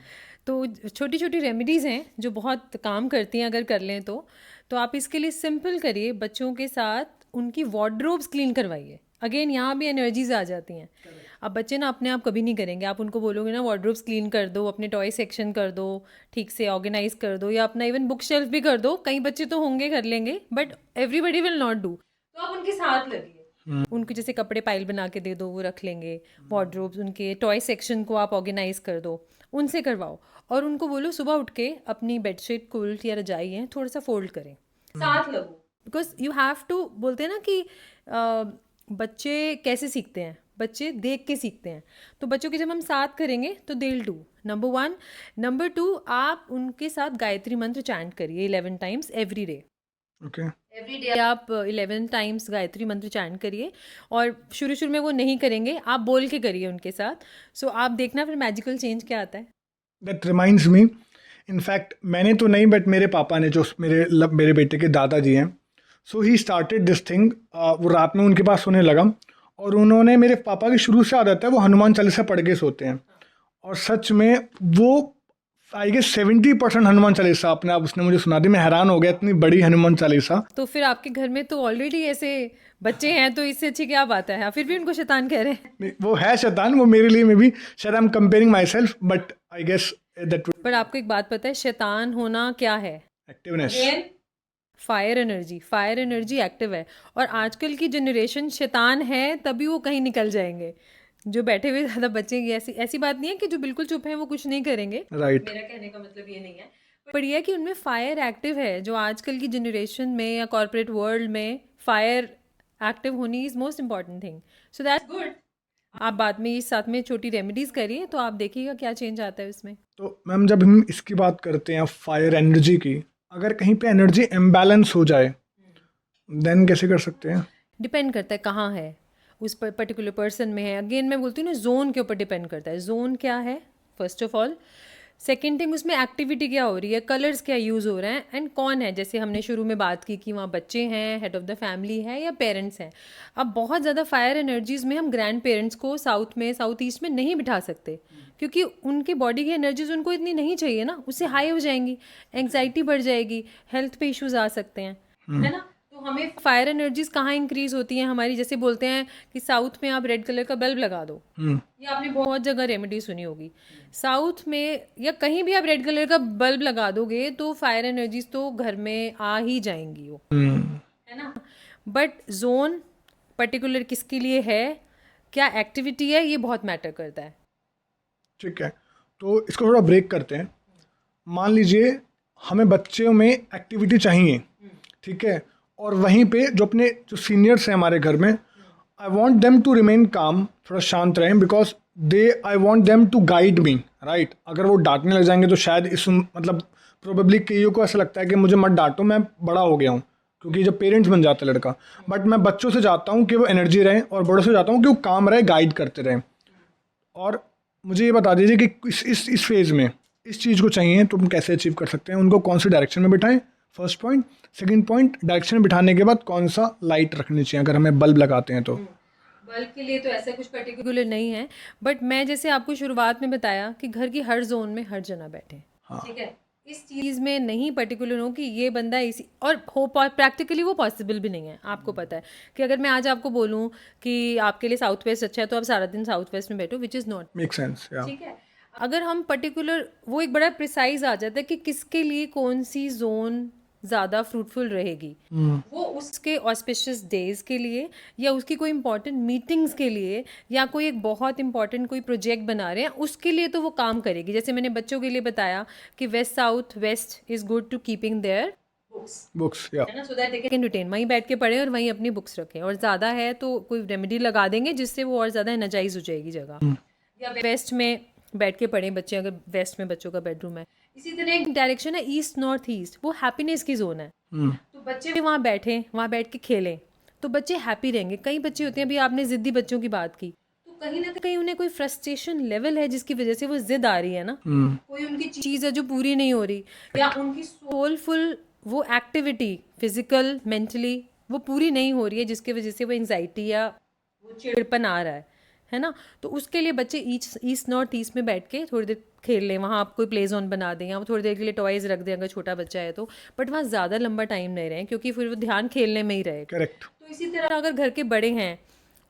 तो छोटी छोटी रेमेडीज़ हैं जो बहुत काम करती हैं अगर कर लें तो आप इसके लिए सिंपल करिए, बच्चों के साथ उनकी वार्डरोब्स क्लीन करवाइए। अगेन यहाँ भी एनर्जीज आ जाती हैं। अब बच्चे ना अपने आप कभी नहीं करेंगे, आप उनको बोलोगे ना वार्डरोब्स क्लीन कर दो, अपने टॉय सेक्शन कर दो, ठीक से ऑर्गेनाइज कर दो, या अपना इवन बुक शेल्फ भी कर दो। कई बच्चे तो होंगे कर लेंगे, but everybody will not do. तो आप उनके साथ लगिए, उनको जैसे कपड़े पाइल बना के दे दो, वो रख लेंगे। वार्डरोब्स, उनके टॉय सेक्शन को आप ऑर्गेनाइज कर दो, उनसे करवाओ। और उनको बोलो सुबह उठ के अपनी बेडशीट क्विल्ट या रजाई है थोड़ा सा फोल्ड करें, साथ लगो। बिकॉज यू हैव टू, बोलते हैं ना कि बच्चे कैसे सीखते हैं, बच्चे देख के सीखते हैं। तो बच्चों के जब हम साथ करेंगे तो they will do, number 1। Number 2, आप उनके साथ गायत्री मंत्र चैंट करिए 11 times every day. Okay. Every day आप 11 टाइम्स गायत्री मंत्र चैंट करिए। और शुरू में वो नहीं करेंगे, आप बोल के करिए उनके साथ। सो आप देखना फिर मैजिकल चेंज क्या आता है। दैट रिमाइंड्स मी, इनफैक्ट मैंने तो नहीं, बट मेरे पापा ने, जो मेरे बेटे के दादाजी हैं, सो ही स्टार्टेड दिस थिंग। वो रात में उनके पास सोने लगा, और उन्होंने, मेरे पापा की शुरू से आदत है, वो हनुमान चालीसा पढ़ के सोते हैं। और सच में वो आई गेस 70% हनुमान चालीसा अपने आप उसने मुझे सुना दी। मैं हैरान हो गया, इतनी बड़ी हनुमान चालीसा। तो फिर आपके घर में तो ऑलरेडी ऐसे बच्चे हैं, तो इससे अच्छी क्या बात है, फिर भी उनको शैतान कह रहे हैं। नहीं, वो है शैतान, वो मेरे लिए मे बी शायद I am comparing myself, but I guess that पर आपको एक बात पता है, शैतान होना क्या है? एक्टिवनेस। फायर एनर्जी एक्टिव है। और आजकल की जनरेशन शैतान है तभी वो कहीं निकल जाएंगे। जो बैठे हुए ज़्यादा बच्चे की ऐसी ऐसी बात नहीं है कि जो बिल्कुल चुप हैं वो कुछ नहीं करेंगे, राइट। मेरा कहने का मतलब ये नहीं है। पर यह है कि उनमें फायर एक्टिव है। जो आजकल की जनरेशन में या कॉर्पोरेट वर्ल्ड में फायर एक्टिव होनी is most important thing. So that's good. आप बाद में इस साथ में छोटी रेमेडीज करिए तो आप देखिएगा क्या चेंज आता है उसमें। तो मैम जब हम इसकी बात करते हैं फायर एनर्जी की, अगर कहीं पे एनर्जी इम्बैलेंस हो जाए देन कैसे कर सकते हैं? डिपेंड करता है कहाँ है, उस पर पर्टिकुलर पर्सन में है। अगेन मैं बोलती हूँ ना, जोन के ऊपर डिपेंड करता है। जोन क्या है first of all, second thing उसमें एक्टिविटी क्या हो रही है, कलर्स क्या यूज़ हो रहे हैं, एंड कौन है। जैसे हमने शुरू में बात की कि वहाँ बच्चे हैं, हेड ऑफ़ द फैमिली है, या पेरेंट्स हैं। अब बहुत ज़्यादा फायर एनर्जीज़ में हम ग्रैंड पेरेंट्स को साउथ में, साउथ ईस्ट में नहीं बिठा सकते, क्योंकि उनकी बॉडी की एनर्जीज उनको इतनी नहीं चाहिए ना, उससे हाई हो जाएंगी, एंग्जाइटी बढ़ जाएगी, हेल्थ पे इश्यूज आ सकते हैं, है ना। तो हमें फायर एनर्जीज कहाँ इंक्रीज होती हैं हमारी, जैसे बोलते हैं कि साउथ में आप रेड कलर का बल्ब लगा दो। ये आपने बहुत जगह रेमेडी सुनी होगी। साउथ में या कहीं भी आप रेड कलर का बल्ब लगा दोगे तो फायर एनर्जीज तो घर में आ ही जाएंगी वो, है ना। बट जोन पर्टिकुलर किसके लिए है, क्या एक्टिविटी है, ये बहुत मैटर करता है। ठीक है, तो इसको थोड़ा ब्रेक करते हैं। मान लीजिए हमें बच्चों में एक्टिविटी चाहिए, ठीक है, और वहीं पे जो सीनियर्स हैं हमारे घर में, I want them to remain calm, थोड़ा शांत रहें, because I want them to guide me, right. अगर वो डांटने लग जाएंगे तो शायद मतलब प्रोबेबली कईयों को ऐसा लगता है कि मुझे मत डांटो, मैं बड़ा हो गया हूँ, क्योंकि जब पेरेंट्स बन जाता है लड़का। बट मैं बच्चों से चाहता हूँ कि वो एनर्जी रहें, और बड़ों से चाहता हूँ कि वो काम रहे, गाइड करते रहें। और मुझे ये बता दीजिए कि इस फेज़ में इस चीज़ को चाहिए तो हम कैसे अचीव कर सकते हैं, उनको कौन सी डायरेक्शन में बिठाएं, first point. Second point, direction में बिठाने के बाद कौन सा लाइट रखनी चाहिए अगर हमें बल्ब लगाते हैं तो। बल्ब के लिए तो ऐसा कुछ पर्टिकुलर नहीं है, बट मैं जैसे आपको शुरुआत में बताया कि घर की हर जोन में हर जना बैठे, ठीक है। इस चीज़ में नहीं पर्टिकुलर हो कि ये बंदा इसी, और हो प्रैक्टिकली वो पॉसिबल भी नहीं है। आपको पता है कि अगर मैं आज आपको बोलूँ कि आपके लिए साउथ वेस्ट अच्छा है तो आप सारा दिन साउथ वेस्ट में बैठो, विच इज़ नॉट मेक सेंस, ठीक है। अगर हम पर्टिकुलर, वो एक बड़ा प्रिसाइज आ जाता है कि किसके लिए कौन सी जोन ज़्यादा फ्रूटफुल रहेगी, वो उसके ऑस्पिशियस डेज के लिए, या उसकी कोई इंपॉर्टेंट मीटिंग्स के लिए, या कोई एक बहुत इंपॉर्टेंट कोई प्रोजेक्ट बना रहे हैं उसके लिए तो वो काम करेगी। जैसे मैंने बच्चों के लिए बताया कि west south west is good to keeping their books, या है ना, so that they can retain, वहीं बैठ के पढ़ें और वहीं अपनी बुक्स रखें। और ज़्यादा है तो कोई रेमेडी लगा देंगे जिससे वो और ज़्यादा एनर्जाइज हो जाएगी जगह। या वेस्ट में बैठ के पढ़ें बच्चे, अगर वेस्ट में बच्चों का बेडरूम है। इसी तरह एक डायरेक्शन है ईस्ट नॉर्थ ईस्ट, वो हैप्पीनेस की जोन है। तो बच्चे वहाँ बैठें, वहाँ बैठ के खेलें तो बच्चे हैप्पी रहेंगे। कई बच्चे होते हैं, अभी आपने ज़िद्दी बच्चों की बात की, तो कहीं ना कहीं उन्हें कोई फ्रस्ट्रेशन लेवल है जिसकी वजह से वो जिद आ रही है ना, कोई उनकी चीज़ है जो पूरी नहीं हो रही, या उनकी सोलफुल वो एक्टिविटी फिजिकल मेंटली वो पूरी नहीं हो रही है, जिसकी वजह से वो एंजाइटी या वो चिड़पन आ रहा है ना। तो उसके लिए बच्चे ईस्ट नॉर्थ ईस्ट में बैठ के थोड़ी देर खेल लें। वहाँ आप कोई प्ले जोन बना दें, या वो थोड़ी देर के लिए टॉयज़ रख दें अगर छोटा बच्चा है तो, बट वहाँ ज़्यादा लंबा टाइम नहीं रहें, क्योंकि फिर वो ध्यान खेलने में ही रहेगा। करेक्ट। तो इसी तरह अगर घर के बड़े हैं,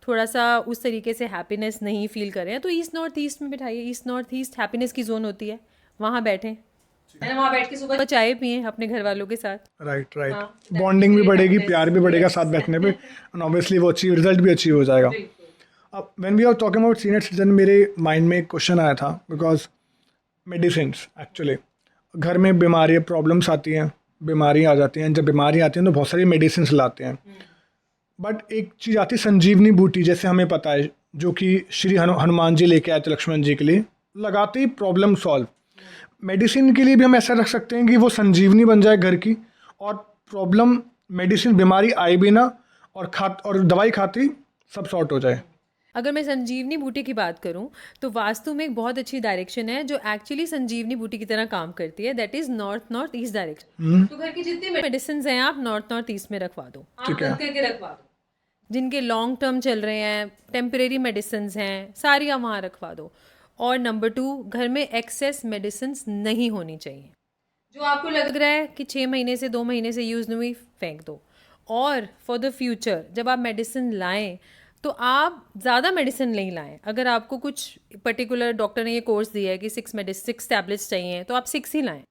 थोड़ा सा उस तरीके से हैप्पीनेस नहीं फील करें, तो ईस्ट नॉर्थ ईस्ट में बिठाइए। ईस्ट नॉर्थ ईस्ट हैप्पीनेस की जोन होती है, वहाँ बैठें, वहाँ बैठ के सुबह चाय पिए अपने घर वालों के साथ। राइट राइट, बॉन्डिंग भी बढ़ेगी, प्यार भी बढ़ेगा साथ बैठने पे, एंड ऑब्वियसली वो रिजल्ट भी अचीव हो जाएगा। अब when we are talking about senior citizen, मेरे माइंड में एक क्वेश्चन आया था, बिकॉज मेडिसिन एक्चुअली घर में बीमारी प्रॉब्लम्स आती हैं, बीमारी आ जाती हैं, जब बीमारी आती हैं तो बहुत सारी मेडिसिन लाते हैं। बट एक चीज़ आती है संजीवनी बूटी, जैसे हमें पता है, जो कि श्री हनुमान जी लेके आए थे लक्ष्मण जी के लिए, लगाते ही प्रॉब्लम सॉल्व। मेडिसिन के लिए भी हम ऐसा रख सकते हैं कि वो संजीवनी बन जाए घर की, और प्रॉब्लम मेडिसिन बीमारी आए भी ना, और दवाई खाती सब सॉर्ट हो जाए। अगर मैं संजीवनी बूटी की बात करूं तो वास्तु में एक बहुत अच्छी डायरेक्शन है जो एक्चुअली संजीवनी बूटी की तरह काम करती है, that is north east direction. तो घर की जितनी मेडिसिन हैं आप नॉर्थ ईस्ट में रखवा दो, आप करके रखवा दो। जिनके लॉन्ग टर्म चल रहे हैं, टेम्परेरी मेडिसिन हैं, सारी आप वहाँ रखवा दो। और नंबर 2, घर में एक्सेस मेडिसिन नहीं होनी चाहिए। जो आपको लग रहा है कि 6 महीने से 2 महीने से यूज़ नहीं हुई, फेंक दो। और फॉर द फ्यूचर जब आप मेडिसिन लाएं तो आप ज़्यादा मेडिसिन नहीं लाएं। अगर आपको कुछ पर्टिकुलर डॉक्टर ने ये कोर्स दिया है कि 6 टैबलेट्स चाहिए तो आप 6 ही लाएं।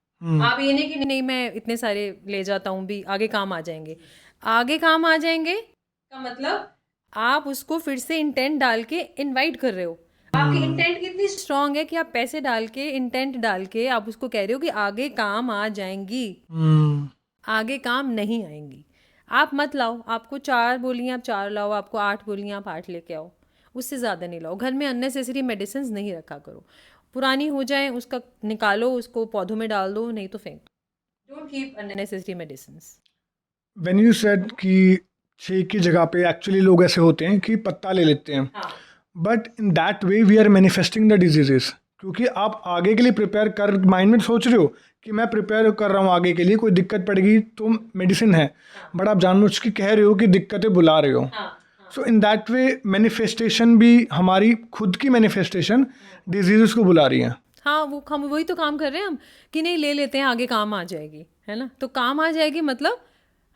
आप ये नहीं कि नहीं मैं इतने सारे ले जाता हूँ भी, आगे काम आ जाएंगे। आगे काम आ जाएंगे का मतलब आप उसको फिर से इंटेंट डाल के इनवाइट कर रहे हो। आपकी इंटेंट कितनी स्ट्रांग है कि आप पैसे डाल के, इंटेंट डाल के आप उसको कह रहे हो कि आगे काम आ जाएंगी। आगे काम नहीं आएंगी। आप मत लाओ, आपको 4 बोलियाँ आप 4 लाओ, आपको 8 बोलियाँ आप 8 लेके आओ, उससे ज़्यादा नहीं लाओ। घर में अननेसेसरी मेडिसिन नहीं रखा करो। पुरानी हो जाए उसका निकालो, उसको पौधों में डाल दो, नहीं तो फेंक दो। Don't keep unnecessary medicine. When you said कि छः की जगह पे एक्चुअली लोग ऐसे होते हैं कि पत्ता ले लेते हैं, but in that way we are manifesting the diseases, क्योंकि आप आगे के लिए प्रिपेयर कर, माइंड में सोच रहे हो कि मैं प्रिपेयर कर रहा हूँ आगे के लिए, कोई दिक्कत पड़ेगी तो मेडिसिन है, बट आप जानबूझ के कह रहे हो कि दिक्कतें बुला रहे हो। सो इन दैट वे मैनिफेस्टेशन भी, हमारी खुद की मैनिफेस्टेशन डिजीजेस को बुला रही है। हाँ, वो हम वही तो काम कर रहे हैं हम, कि नहीं ले लेते हैं आगे काम आ जाएगी, है ना। तो काम आ जाएगी मतलब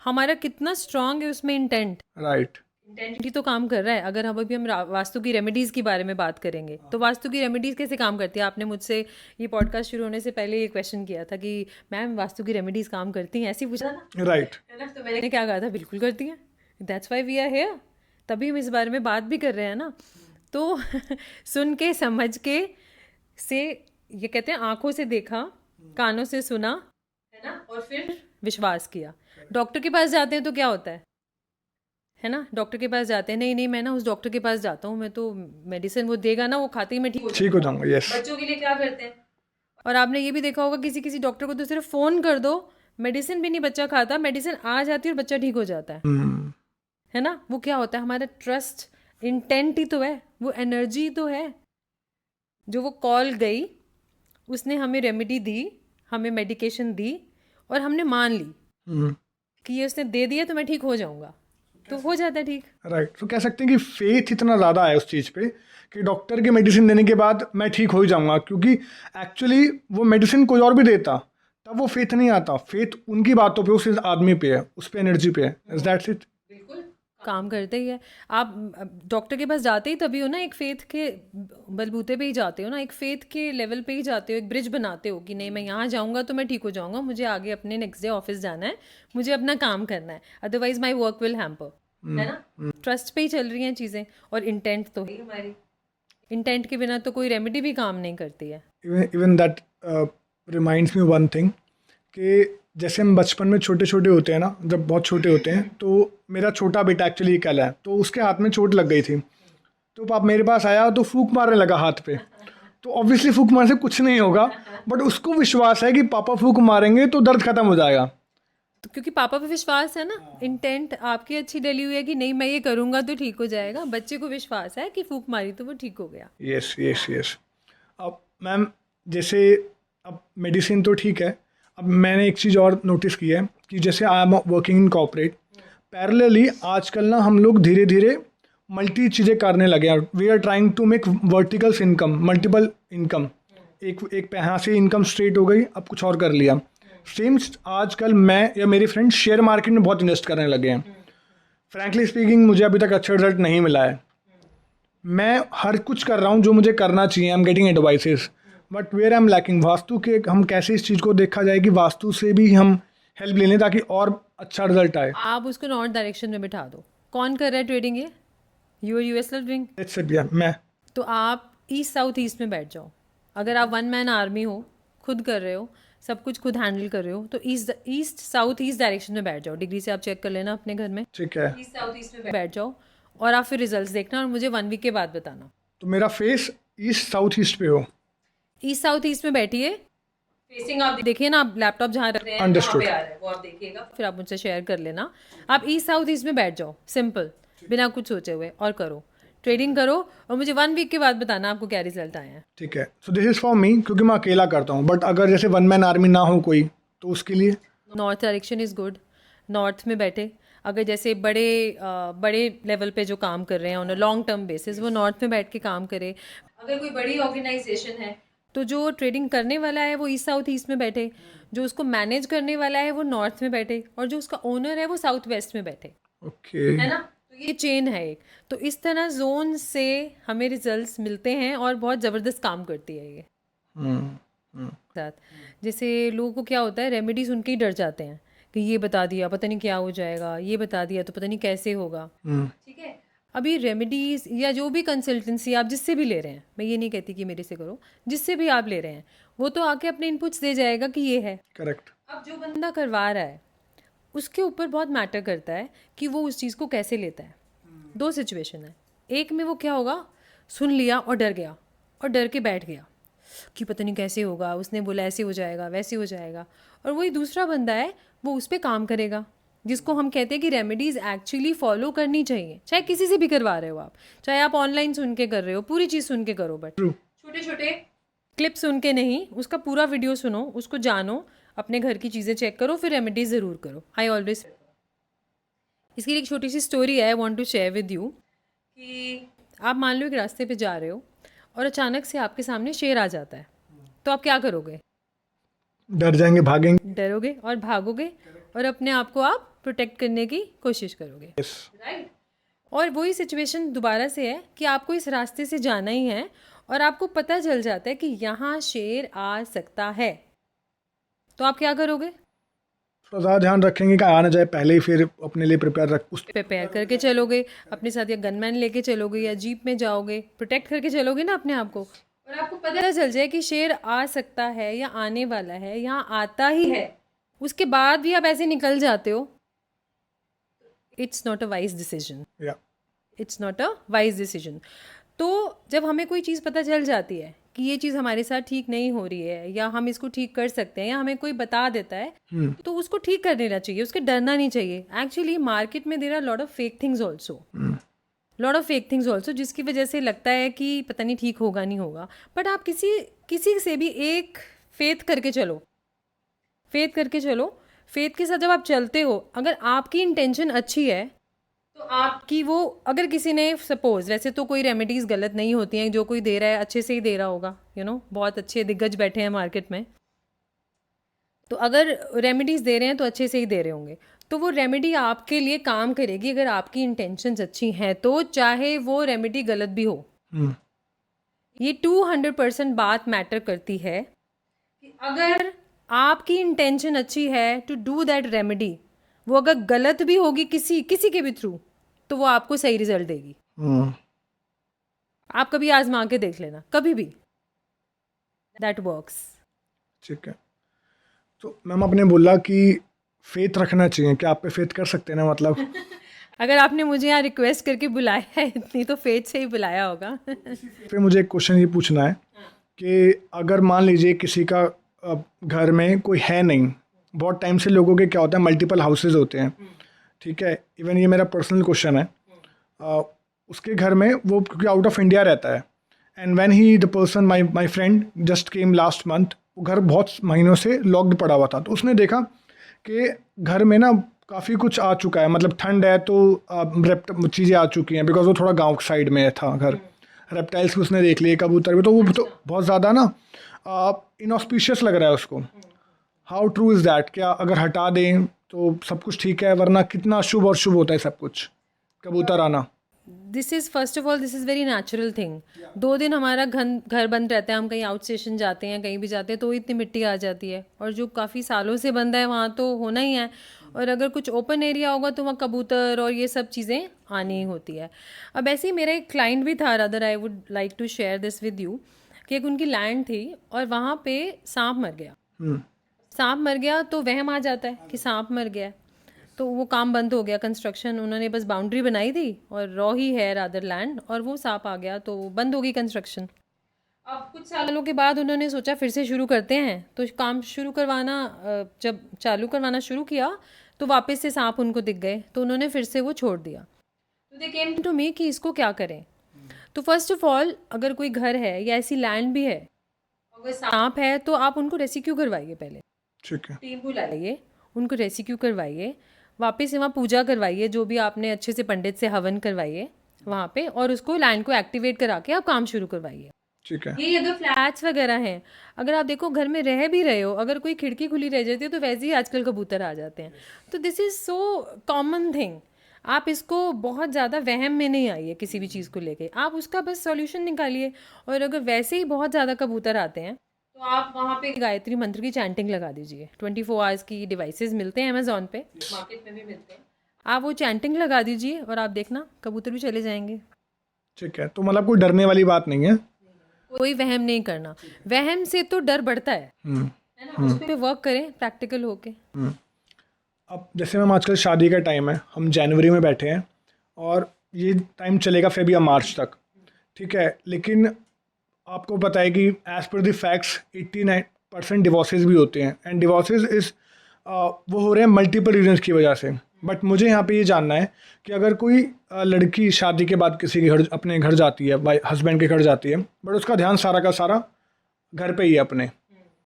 हमारा कितना स्ट्रांग है उसमें इंटेंट। राइट। इंटेंट ही तो काम कर रहा है। अगर हम अभी हम वास्तु की रेमेडीज़ के बारे में बात करेंगे तो वास्तु की रेमेडीज़ कैसे काम करती है। आपने मुझसे ये पॉडकास्ट शुरू होने से पहले ये क्वेश्चन किया था कि मैम वास्तु की रेमेडीज़ काम करती हैं, ऐसे ही पूछा ना, राइट। है ना। तो मैंने क्या कहा था, बिल्कुल करती हैं, that's why we are here, तभी हम इस बारे में बात भी कर रहे हैं ना। तो सुन के समझ के से, ये कहते हैं आंखों से देखा, कानों से सुना, है ना, और फिर विश्वास किया। डॉक्टर के पास जाते हैं तो क्या होता है ना, डॉक्टर के पास जाते हैं, नहीं नहीं मैं ना उस डॉक्टर के पास जाता हूँ, मैं तो मेडिसिन वो देगा ना, वो खाते ही मैं ठीक हो जाऊंगा। यस। बच्चों के लिए क्या करते हैं। और आपने ये भी देखा होगा किसी किसी डॉक्टर को तो सिर्फ फ़ोन कर दो, मेडिसिन भी नहीं बच्चा खाता, मेडिसिन आ जाती है और बच्चा ठीक हो जाता है ना। वो क्या होता है, हमारा ट्रस्ट, इंटेंट ही तो है, वो एनर्जी तो है। जो वो कॉल गई, उसने हमें रेमेडी दी, हमें मेडिकेशन दी और हमने मान ली कि ये उसने दे दिया तो मैं ठीक हो जाऊंगा, तो हो जाता है ठीक। राइट। तो कह सकते हैं कि फेथ इतना ज़्यादा है उस चीज़ पे कि डॉक्टर की मेडिसिन देने के बाद मैं ठीक हो ही जाऊंगा, क्योंकि एक्चुअली वो मेडिसिन कोई और भी देता तब वो फेथ नहीं आता। फेथ उनकी बातों पे, उस आदमी पे है, उस पे एनर्जी पे है। Is that's it. बिल्कुल काम करते ही है। आप डॉक्टर के पास जाते ही तभी हो ना, एक फेथ के बलबूते पे ही जाते हो ना, एक फेथ के लेवल पे ही जाते हो, एक ब्रिज बनाते हो कि नहीं मैं यहाँ जाऊँगा तो मैं ठीक हो जाऊँगा, मुझे आगे अपने नेक्स्ट डे ऑफिस जाना है, मुझे अपना काम करना है, otherwise my work will hamper, है ना। ट्रस्ट पे ही चल रही हैं चीज़ें। और इंटेंट तो है हमारी, इंटेंट के बिना तो कोई रेमेडी भी काम नहीं करती है। Even that reminds me one thing कि जैसे हम बचपन में छोटे छोटे होते हैं ना, जब बहुत छोटे होते हैं, तो मेरा छोटा बेटा एक्चुअली कल है, तो उसके हाथ में चोट लग गई थी, तो पाप मेरे पास आया तो फूंक मारने लगा हाथ पे। तो ऑब्वियसली फूंक मारने से कुछ नहीं होगा, बट उसको विश्वास है कि पापा फूंक मारेंगे तो दर्द खत्म हो जाएगा। तो क्योंकि पापा पे विश्वास है ना, इंटेंट आपकी अच्छी डली हुई है कि नहीं मैं ये करूँगा तो ठीक हो जाएगा, बच्चे को विश्वास है कि फूंक मारी तो वो ठीक हो गया। Yes yes yes. अब मैम जैसे, अब मेडिसिन तो ठीक है, अब मैंने एक चीज़ और नोटिस की है कि जैसे I am working in corporate, parallelly आजकल ना हम लोग धीरे धीरे मल्टी चीज़ें करने लगे हैं। We are trying to make verticals income, multiple income. एक यहाँ से इनकम स्ट्रेट हो गई, अब कुछ और कर लिया। सेम आजकल मैं या मेरे फ्रेंड शेयर मार्केट में बहुत इन्वेस्ट करने लगे हैं। फ्रैंकली स्पीकिंग मुझे अभी तक अच्छा रिजल्ट नहीं मिला है। मैं हर कुछ कर रहा हूँ जो मुझे करना चाहिए, I am getting advices, but where I am lacking Vastu के, हम कैसे इस चीज़ को देखा जाए कि वास्तु से भी हम हेल्प ले लें ताकि और अच्छा रिजल्ट आए। आप उसको नॉर्थ डायरेक्शन में बिठा दो। कौन कर रहा है ट्रेडिंग, ये you are us doing, let's say मैं, तो आप ईस्ट साउथ ईस्ट में बैठ जाओ। अगर आप वन मैन आर्मी हो, खुद कर रहे हो, सब कुछ खुद हैंडल कर रहे हो, तो ईस्ट साउथ ईस्ट डायरेक्शन में बैठ जाओ। डिग्री से आप चेक कर लेना अपने घर में, ठीक है। ईस्ट साउथ ईस्ट में बैठ जाओ और आप फिर रिजल्ट्स देखना और मुझे 1 वीक के बाद बताना। तो मेरा फेस ईस्ट साउथ ईस्ट पे हो। ईस्ट साउथ ईस्ट में बैठिए, फेसिंग आप देखिए ना, आप लैपटॉप जहाँ रख रहे हैं Understood. वहाँ पे आ रहा है वो आप देखिएगा, फिर आप मुझसे शेयर कर लेना। आप ईस्ट साउथ ईस्ट में बैठ जाओ, सिंपल, बिना कुछ सोचे हुए, और करो ट्रेडिंग करो और मुझे 1 वीक के बाद बताना आपको क्या रिजल्ट आए हैं। ठीक है। So this is for me, क्योंकि मैं अकेला करता हूँ, बट अगर जैसे वन मैन आर्मी ना हो कोई, तो उसके लिए north direction is good. North में बैठे, अगर जैसे बड़े लेवल पे जो काम कर रहे हैं on a long term basis, वो नॉर्थ में बैठ के काम करे। अगर कोई बड़ी ऑर्गेनाइजेशन है तो जो ट्रेडिंग करने वाला है वो ईस्ट साउथ ईस्ट में बैठे, जो उसको मैनेज करने वाला है वो नॉर्थ में बैठे, और जो उसका ओनर है वो साउथ वेस्ट में बैठे, ओके। है ना। तो ये चेन है एक। तो इस तरह जोन से हमें रिजल्ट्स मिलते हैं और बहुत ज़बरदस्त काम करती है ये साथ। जैसे लोगों को क्या होता है, रेमेडी सुन के ही डर जाते हैं कि ये बता दिया पता नहीं क्या हो जाएगा, ये बता दिया तो पता नहीं कैसे होगा। ठीक है, अभी रेमेडीज या जो भी कंसल्टेंसी आप जिससे भी ले रहे हैं, मैं ये नहीं कहती कि मेरे से करो, जिससे भी आप ले रहे हैं वो तो आके अपने इनपुट्स दे जाएगा कि ये है। करेक्ट। अब जो बंदा करवा रहा है उसके ऊपर बहुत मैटर करता है कि वो उस चीज़ को कैसे लेता है। दो सिचुएशन है, एक में वो क्या होगा, सुन लिया और डर गया और डर के बैठ गया कि पता नहीं कैसे होगा, उसने बोला ऐसे हो जाएगा वैसे हो जाएगा। और वही दूसरा बंदा है वो उस पर काम करेगा, जिसको हम कहते हैं कि रेमेडीज़ एक्चुअली फॉलो करनी चाहिए, चाहे किसी से भी करवा रहे हो आप, चाहे आप ऑनलाइन सुन के कर रहे हो, पूरी चीज़ सुन के करो, बट छोटे छोटे क्लिप सुन के नहीं, उसका पूरा वीडियो सुनो, उसको जानो, अपने घर की चीज़ें चेक करो, फिर रेमेडीज़ ज़रूर करो। आई ऑलवेज, इसकी एक छोटी सी स्टोरी है, I want to share with you कि आप मान लो एक रास्ते पे जा रहे हो और अचानक से आपके सामने शेर आ जाता है, तो आप क्या करोगे? डर जाएंगे, भागेंगे। डरोगे और भागोगे और अपने आप को आप प्रोटेक्ट करने की कोशिश करोगे, राइट। और वही सिचुएशन दोबारा से है कि आपको इस रास्ते से जाना ही है और आपको पता चल जाता है कि यहाँ शेर आ सकता है, तो आप क्या करोगे? थोड़ा ज़्यादा ध्यान रखेंगे कि आना जाए पहले ही, फिर अपने लिए प्रिपेयर करके चलोगे, अपने साथ या गनमैन लेके चलोगे या जीप में जाओगे, प्रोटेक्ट करके चलोगे ना अपने आप को। और आपको पता चल जाए कि शेर आ सकता है या आने वाला है, यहाँ आता ही है, उसके बाद भी आप ऐसे निकल जाते हो, it's not a wise decision, it's not a wise decision. तो जब हमें कोई चीज़ पता चल जाती है कि ये चीज़ हमारे साथ ठीक नहीं हो रही है या हम इसको ठीक कर सकते हैं, या हमें कोई बता देता है तो उसको ठीक कर देना चाहिए, उसके डरना नहीं चाहिए। एक्चुअली मार्केट में there are lot of fake things also, lot of fake things also, जिसकी वजह से लगता है कि पता नहीं ठीक होगा नहीं होगा, बट आप किसी से भी एक फेथ करके चलो, फेथ करके चलो। फेथ के साथ जब आप चलते हो, अगर आपकी इंटेंशन अच्छी है तो आपकी वो, अगर किसी ने सपोज, वैसे तो कोई रेमेडीज़ गलत नहीं होती हैं, जो कोई दे रहा है अच्छे से ही दे रहा होगा, बहुत अच्छे दिग्गज बैठे हैं मार्केट में, तो अगर रेमेडीज़ दे रहे हैं तो अच्छे से ही दे रहे होंगे, तो वो रेमेडी आपके लिए काम करेगी अगर आपकी इंटेंशंस अच्छी हैं, तो चाहे वो रेमेडी गलत भी हो। ये 200% बात मैटर करती है कि अगर आपकी इंटेंशन अच्छी है टू डू दैट रेमेडी, वो अगर गलत भी होगी किसी के भी थ्रू, तो वो आपको सही रिजल्ट देगी। आप कभी आजमा के देख लेना, कभी भी, दैट वर्क्स। ठीक है, तो मैम आपने बोला कि फेथ रखना चाहिए, क्या आप पे फेथ कर सकते हैं ना, मतलब अगर आपने मुझे यहाँ रिक्वेस्ट करके बुलाया है इतनी, तो फेथ से ही बुलाया होगा। फिर मुझे एक क्वेश्चन ये पूछना है कि अगर मान लीजिए किसी का घर में कोई है नहीं, बहुत टाइम से लोगों के क्या होता है, मल्टीपल हाउसेज होते हैं, ठीक है, इवन ये मेरा पर्सनल क्वेश्चन है, उसके घर में वो क्योंकि आउट ऑफ इंडिया रहता है, and when he the person my friend just came last month, वो घर बहुत महीनों से लॉक्ड पड़ा हुआ था, तो उसने देखा कि घर में ना काफ़ी कुछ आ चुका है, मतलब ठंड है तो चीज़ें आ चुकी हैं, बिकॉज वो थोड़ा गांव साइड में था घर, रेप्टाइल्स भी उसने देख लिए, कबूतर भी, तो वो तो बहुत ज़्यादा ना इनऑस्पिशियस लग रहा है उसको। How true is that? क्या अगर हटा दें तो सब कुछ ठीक है, वरना कितना शुभ और शुभ होता है सब कुछ, कबूतर आना? This is first of all, this is very natural thing. 2 दिन हमारा घर बंद रहता है, हम कहीं आउट स्टेशन जाते हैं, कहीं भी जाते हैं, तो इतनी मिट्टी आ जाती है, और जो काफ़ी सालों से बंद है वहाँ तो होना ही है, और अगर कुछ ओपन एरिया होगा तो वहाँ कबूतर और ये सब चीज़ें आनी ही होती है। अब ऐसे ही मेरा एक क्लाइंट भी था, rather I would like to share this with you, कि एक उनकी लैंड थी और वहाँ पे सांप मर गया। सांप मर गया तो वहम आ जाता है कि सांप मर गया, तो वो काम बंद हो गया, कंस्ट्रक्शन, उन्होंने बस बाउंड्री बनाई थी और रॉ ही है रादर लैंड, और वो सांप आ गया तो बंद हो गई कंस्ट्रक्शन। अब कुछ सालों के बाद उन्होंने सोचा फिर से शुरू करते हैं, तो काम शुरू करवाना, जब चालू करवाना शुरू किया तो वापस से सांप उनको दिख गए, तो उन्होंने फिर से वो छोड़ दिया। तो दे केम टू मी कि इसको क्या करें। तो फर्स्ट ऑफ ऑल, अगर कोई घर है या ऐसी लैंड भी है, अगर सांप है, तो आप उनको रेस्क्यू करवाइए, पहले ठीक है, टीम बुलाइए, उनको रेस्क्यू करवाइए, वापस से वहाँ पूजा करवाइए, जो भी आपने अच्छे से पंडित से हवन करवाइए वहाँ पे, और उसको लैंड को एक्टिवेट करा के आप काम शुरू करवाइए। ठीक है। ये अगर फ्लैट्स वगैरह हैं, अगर आप देखो घर में रह भी रहे हो, अगर कोई खिड़की खुली रह जाती है तो वैसे ही आजकल कबूतर आ जाते हैं। तो this is so common thing. आप इसको बहुत ज़्यादा वहम में नहीं आइए किसी भी चीज़ को लेके, आप उसका बस सॉल्यूशन निकालिए। और अगर वैसे ही बहुत ज़्यादा कबूतर आते हैं तो आप वहाँ पे गायत्री मंत्र की चैंटिंग लगा दीजिए। 24 आवर्स की डिवाइसेस मिलते हैं अमेजोन पे, मार्केट में भी मिलते हैं। आप वो चैंटिंग लगा दीजिए और आप देखना कबूतर भी चले जाएंगे। ठीक है, तो मतलब कोई डरने वाली बात नहीं है। कोई वहम नहीं करना, वहम से तो डर बढ़ता है हम्म। ना। उस पे वर्क करें प्रैक्टिकल होके। हम्म। अब जैसे मैम आजकल शादी का टाइम है, हम जनवरी में बैठे हैं और ये टाइम चलेगा फेब या मार्च तक, ठीक है। लेकिन आपको पता है कि as per the facts 89% divorces भी होते हैं, एंड डिवोर्सेज इस वो हो रहे हैं मल्टीपल रीजंस की वजह से। बट मुझे यहाँ पे ये जानना है कि अगर कोई लड़की शादी के बाद किसी के घर, अपने घर जाती है, भाई हस्बैंड के घर जाती है, बट उसका ध्यान सारा का सारा घर पे ही है अपने।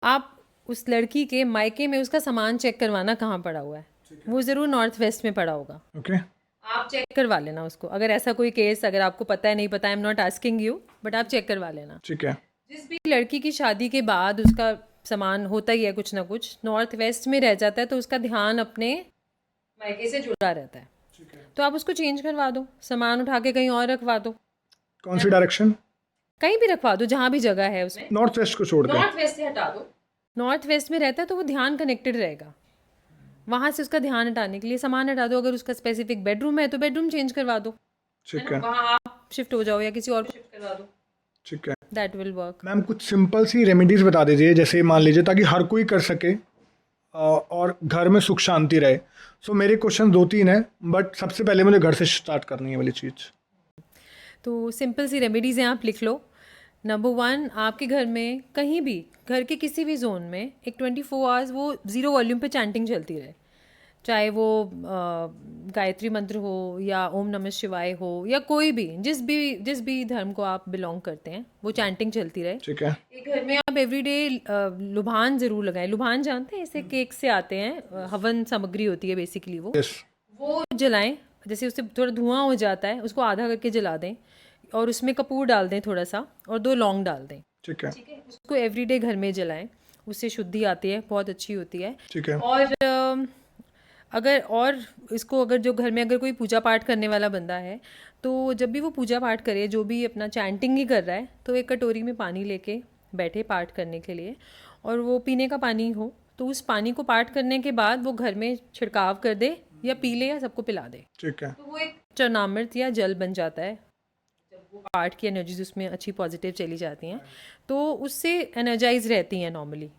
आप उस लड़की के मायके में उसका सामान चेक करवाना कहाँ पड़ा हुआ है, वो ज़रूर नॉर्थ वेस्ट में पड़ा होगा। ओके। आप चेक करवा लेना उसको, अगर ऐसा कोई केस अगर आपको पता है, नहीं पता, I am not asking you, but आप चेक करवा लेना। ठीक है। जिस भी लड़की की शादी के बाद उसका सामान होता ही है कुछ ना कुछ, नॉर्थ वेस्ट में रह जाता है तो उसका ध्यान अपने मायके से जुड़ा रहता है। तो आप उसको चेंज करवा दो, सामान उठा के कहीं और रखवा दो, कौन सी डायरेक्शन? कहीं भी रखवा दो जहाँ भी जगह है उसमें। नॉर्थ वेस्ट को छोड़ के। नॉर्थ वेस्ट से हटा दो। नॉर्थ वेस्ट में रहता है तो वो ध्यान कनेक्टेड रहेगा, वहाँ से उसका ध्यान हटाने के लिए सामान हटा दो। अगर उसका स्पेसिफिक बेडरूम है तो बेडरूम चेंज करवा दो, ठीक है। वहाँ आप शिफ्ट हो जाओ या किसी और को शिफ्ट करवा दो, ठीक है दैट विल वर्क। मैम, कुछ सिंपल सी रेमेडीज बता दीजिए, जैसे मान लीजिए ताकि हर कोई कर सके और घर में सुख शांति रहे। सो मेरे क्वेश्चन 2-3 हैं, बट सबसे पहले मुझे घर से स्टार्ट करनी है वाली चीज़। तो सिंपल सी रेमेडीज़ हैं, आप लिख लो। नंबर 1, आपके घर में कहीं भी, घर के किसी भी जोन में एक 24 आवर्स वो ज़ीरो वॉल्यूम पे चैंटिंग चलती रहे। चाहे वो गायत्री मंत्र हो या ओम नमः शिवाय हो या कोई भी, जिस भी धर्म को आप बिलोंग करते हैं, वो चैंटिंग चलती रहे। ठीक है। एक घर में आप एवरीडे लुभान ज़रूर लगाएं। लुभान जानते हैं, इसे केक से आते हैं, हवन सामग्री होती है बेसिकली यस। वो जलाएं। जैसे उससे थोड़ा धुआं हो जाता है, उसको आधा करके जला दें और उसमें कपूर डाल दें थोड़ा सा और 2 लौंग डाल दें। ठीक है। ठीक है, उसको एवरीडे घर में जलाएं, उससे शुद्धि आती है, बहुत अच्छी होती है। ठीक है। और अगर इसको, अगर जो घर में अगर कोई पूजा पाठ करने वाला बंदा है तो जब भी वो पूजा पाठ करे, जो भी अपना चैंटिंग ही कर रहा है, तो एक कटोरी में पानी लेके बैठे पाठ करने के लिए, और वो पीने का पानी हो तो उस पानी को पाठ करने के बाद वो घर में छिड़काव कर दे या पी ले या सबको पिला दे। ठीक है। तो वो एक चरणामृत या जल बन जाता है। जब वो पाठ की एनर्जीज उसमें अच्छी पॉजिटिव चली जाती हैं तो उससे एनर्जाइज रहती हैं नॉर्मली।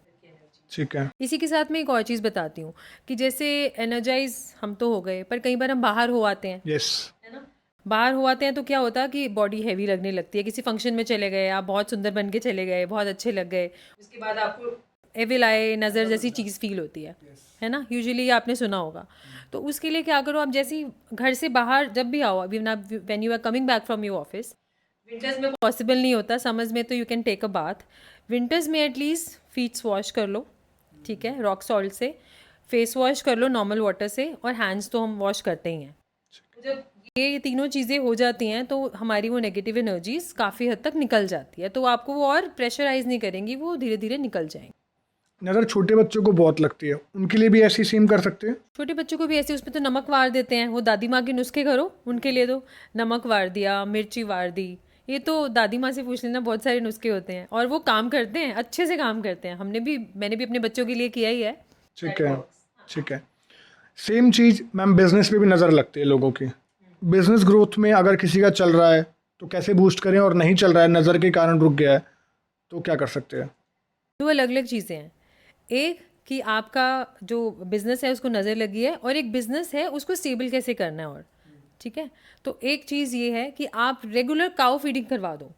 ठीक है। इसी के साथ मैं एक और चीज़ बताती हूँ कि जैसे एनर्जाइज हम तो हो गए, पर कई बार हम बाहर हो आते हैं, यस। है ना। बाहर हो आते हैं तो क्या होता है कि बॉडी हैवी लगने लगती है। किसी फंक्शन में चले गए, आप बहुत सुंदर बन के चले गए, बहुत अच्छे लग गए, उसके बाद आपको एविल आए, नज़र जैसी चीज़ फील होती है ना। यूजुअली आपने सुना होगा। तो उसके लिए क्या करो, आप जैसी घर से बाहर जब भी आओ, when you are coming back from your office, winters में पॉसिबल नहीं होता, समर्स में तो you can take a bath, winters में एटलीस्ट फीट्स वॉश कर लो, ठीक है, रॉक सॉल्ट से। फेस वॉश कर लो नॉर्मल वाटर से, और हैंड्स तो हम वॉश करते ही हैं। जब ये तीनों चीज़ें हो जाती हैं तो हमारी वो नेगेटिव एनर्जीज काफ़ी हद तक निकल जाती है, तो आपको वो और प्रेशराइज नहीं करेंगी, वो धीरे धीरे निकल जाएंगी। नज़र छोटे बच्चों को बहुत लगती है, उनके लिए भी ऐसी सेम कर सकते हैं? छोटे बच्चों को भी ऐसे, उसमें तो नमक वार देते हैं, वो दादी माँ के नुस्खे करो उनके लिए, तो नमक वार दिया, मिर्ची वार दी, ये तो दादी माँ से पूछ लेना, बहुत सारे नुस्खे होते हैं और वो काम करते हैं, अच्छे से काम करते हैं। मैंने भी अपने बच्चों के लिए किया ही है। ठीक है। ठीक है। सेम चीज़ मैम बिजनेस पे भी नज़र लगती है लोगों की। बिजनेस ग्रोथ में अगर किसी का चल रहा है तो कैसे बूस्ट करें, और नहीं चल रहा है, नज़र के कारण रुक गया है, तो क्या कर सकते हैं? दो अलग अलग चीज़ें हैं। एक कि आपका जो बिज़नेस है उसको नज़र लगी है, और एक बिज़नेस है उसको स्टेबल कैसे करना है। और ठीक है, तो एक चीज़ ये है कि आप रेगुलर काउ फीडिंग करवा दो।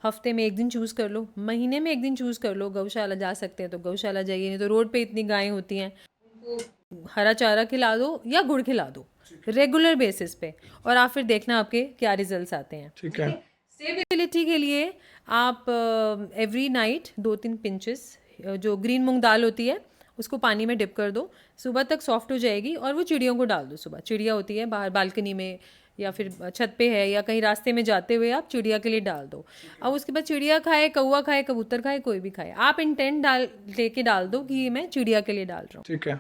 हफ्ते में 1 दिन चूज़ कर लो, महीने में 1 दिन चूज़ कर लो। गौशाला जा सकते हैं तो गौशाला जाइए, नहीं तो रोड पे इतनी गायें होती हैं, उनको हरा चारा खिला दो या गुड़ खिला दो रेगुलर बेसिस पे, और आप फिर देखना आपके क्या रिजल्ट्स आते हैं। ठीक है। स्टेबिलिटी के लिए आप एवरी नाइट 2-3 पिंचेस जो ग्रीन मूंग दाल होती है उसको पानी में डिप कर दो, सुबह तक सॉफ्ट हो जाएगी, और वो चिड़ियों को डाल दो। सुबह चिड़िया होती है बाहर बालकनी में या फिर छत पे है या कहीं रास्ते में जाते हुए आप चिड़िया के लिए डाल दो। अब उसके बाद चिड़िया खाए, कौवा खाए, कबूतर खाए, कोई भी खाए, आप इंटेंट लेके डाल दो कि ये मैं चिड़िया के लिए डाल रहा हूँ। ठीक है।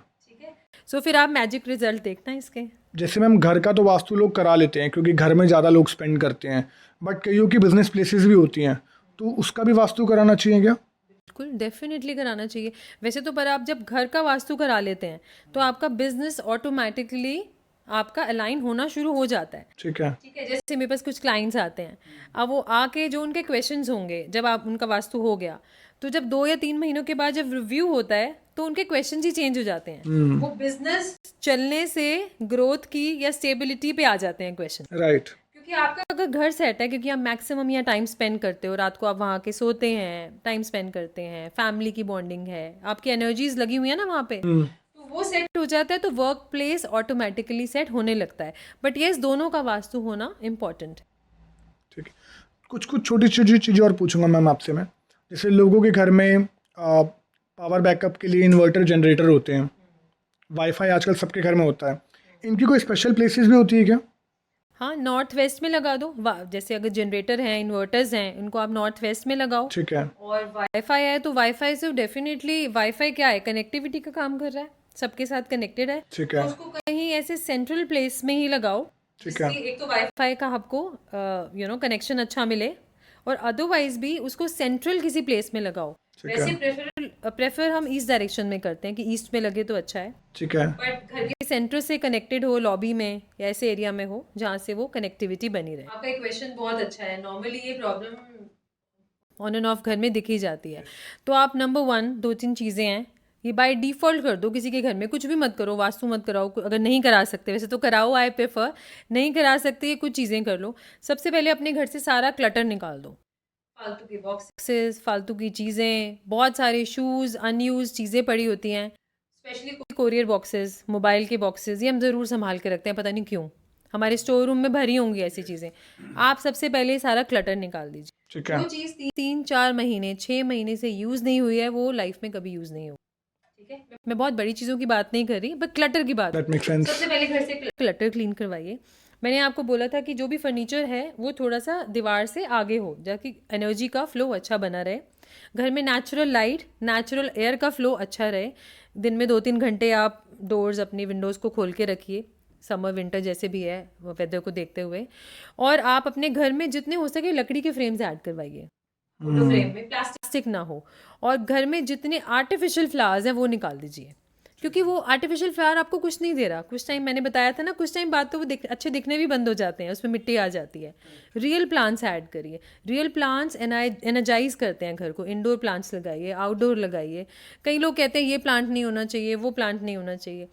सो फिर आप मैजिक रिजल्ट देखना इसके। जैसे मैम घर का तो वास्तु लोग करा लेते हैं क्योंकि घर में ज़्यादा लोग स्पेंड करते हैं, बट कईयों की बिजनेस प्लेसेस भी होती हैं, तो उसका भी वास्तु कराना चाहिए क्या? बिल्कुल डेफिनेटली कराना चाहिए। वैसे तो पर आप जब घर का वास्तु करा लेते हैं तो आपका बिजनेस ऑटोमेटिकली आपका अलाइन होना शुरू हो जाता है। ठीक है। ठीक है, जैसे मेरे पास कुछ क्लाइंट्स आते हैं, अब वो आके जो उनके क्वेश्चंस होंगे जब आप उनका वास्तु हो गया, तो जब 2 या 3 महीनों के बाद जब रिव्यू होता है तो उनके क्वेश्चंस ही चेंज हो जाते हैं। वो बिजनेस चलने से ग्रोथ की या स्टेबिलिटी पे आ जाते हैं क्वेश्चन। राइट। क्योंकि आपका अगर घर सेट है, क्योंकि आप मैक्सिमम यहाँ टाइम स्पेंड करते हो, रात को आप वहाँ के सोते हैं, टाइम स्पेंड करते हैं, फैमिली की बॉन्डिंग है, आपकी एनर्जीज लगी हुई है ना वहाँ पे, तो वो सेट हो जाता है, तो वर्क प्लेस ऑटोमेटिकली सेट होने लगता है। बट येस, दोनों का वास्तु होना इम्पॉर्टेंट है। ठीक है। कुछ कुछ छोटी छोटी चीज़ें और पूछूंगा मैम आपसे मैं। जैसे लोगों के घर में पावर बैकअप के लिए इन्वर्टर जनरेटर होते हैं, वाईफाई आजकल सबके घर में होता है, इनकी कोई स्पेशल प्लेसेस भी होती है क्या? हाँ, नॉर्थ वेस्ट में लगा दो। जैसे अगर जनरेटर हैं, इन्वर्टर्स हैं, उनको आप नॉर्थ वेस्ट में लगाओ। ठीक है। और वाईफाई है तो वाईफाई से डेफिनेटली, वाईफाई क्या है, कनेक्टिविटी का काम कर रहा है, सबके साथ कनेक्टेड है। ठीक तो है। उसको कहीं ऐसे सेंट्रल प्लेस में ही लगाओ, ठीक है। जिसकी एक तो वाईफाई का आपको कनेक्शन अच्छा मिले, और अदरवाइज भी उसको सेंट्रल किसी प्लेस में लगाओ। ठीक वैसे है। प्रेफर हम ईस्ट डायरेक्शन में करते हैं कि ईस्ट में लगे तो अच्छा है, ठीक है। बट घर के सेंटर से कनेक्टेड हो, लॉबी में या ऐसे एरिया में हो जहाँ से वो कनेक्टिविटी बनी रहे। आपका क्वेश्चन बहुत अच्छा है। नॉर्मली ये प्रॉब्लम ऑन एंड ऑफ घर में दिख ही जाती है। तो आप नंबर 1 2-3 चीज़ें हैं, ये बाय डिफ़ॉल्ट कर दो। किसी के घर में कुछ भी मत करो, वास्तु मत कराओ। अगर नहीं करा सकते, वैसे तो कराओ, आई प्रेफर। नहीं करा सकते, ये कुछ चीज़ें कर लो। सबसे पहले अपने घर से सारा क्लटर निकाल दो, फालतू के बॉक्सेस, फालतू की चीज़ें, बहुत सारे शूज़, अनयूज चीज़ें पड़ी होती हैं, स्पेशली कोरियर बॉक्सेस, मोबाइल के बॉक्सेस, ये हम ज़रूर संभाल के रखते हैं, पता नहीं क्यों। हमारे स्टोर रूम में भरी होंगी ऐसी चीज़ें। आप सबसे पहले सारा क्लटर निकाल दीजिए। ठीक है। जो चीज़ 3-4 महीने 6 महीने से यूज़ नहीं हुई है, वो लाइफ में कभी यूज़ नहीं होगी। ठीक है, मैं बहुत बड़ी चीज़ों की बात नहीं कर रही, बट क्लटर की बात। That make sense. सबसे पहले घर से क्लटर क्लीन करवाइए। मैंने आपको बोला था कि जो भी फर्नीचर है वो थोड़ा सा दीवार से आगे हो, ताकि एनर्जी का फ्लो अच्छा बना रहे। घर में नेचुरल लाइट, नेचुरल एयर का फ्लो अच्छा रहे। दिन में 2-3 घंटे आप डोर्स, अपनी विंडोज़ को खोल के रखिए, समर विंटर जैसे भी है वेदर को देखते हुए। और आप अपने घर में जितने हो सके लकड़ी के फ्रेम्स ऐड करवाइए, फोटो फ्रेम में प्लास्टिक ना हो। और घर में जितने आर्टिफिशियल फ्लावर्स हैं वो निकाल दीजिए, क्योंकि वो आर्टिफिशियल फ्लावर आपको कुछ नहीं दे रहा। कुछ टाइम, मैंने बताया था ना, कुछ टाइम बाद तो वो अच्छे दिखने भी बंद हो जाते हैं, उसमें मिट्टी आ जाती है। रियल प्लांट्स ऐड करिए। रियल प्लांट्स एनर्जाइज करते हैं घर को। इंडोर प्लांट्स लगाइए, आउटडोर लगाइए। कई लोग कहते हैं ये प्लांट नहीं होना चाहिए, वो प्लांट नहीं होना चाहिए।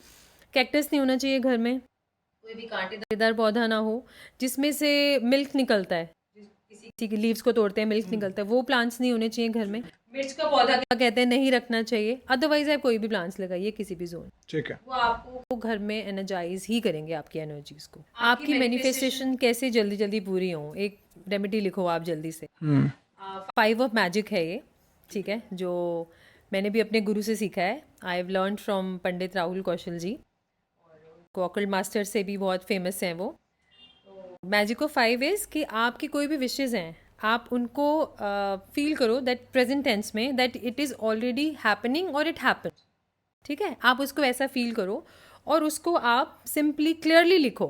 कैक्टस नहीं होना चाहिए घर में, कोई भी कांटेदार पौधा ना हो जिसमें से मिल्क निकलता है, किसी की लीव्स को तोड़ते हैं मिल्क निकलता है, वो प्लांट्स नहीं होने चाहिए घर में। मिर्च का पौधा क्या कहते हैं, नहीं रखना चाहिए। अदरवाइज आप कोई भी प्लांट्स लगाइए किसी भी जोन। ठीक है। वो आपको घर में एनर्जाइज ही करेंगे आपकी एनर्जीज को। आपकी मैनिफेस्टेशन कैसे जल्दी जल्दी पूरी हो, एक रेमेडी लिखो आप जल्दी से। 5 ऑफ मैजिक है ये, ठीक है, जो मैंने भी अपने गुरु से सीखा है। I have learn from Pandit Rahul Kaushal ji, occult master से भी बहुत फेमस हैं वो। मैजिक ऑफ 5 इज़ कि आपकी कोई भी विशेज़ हैं, आप उनको फील करो दैट प्रेजेंट टेंस में, that it is already happening और इट हैपन। ठीक है, आप उसको ऐसा फील करो और उसको आप सिंपली क्लियरली लिखो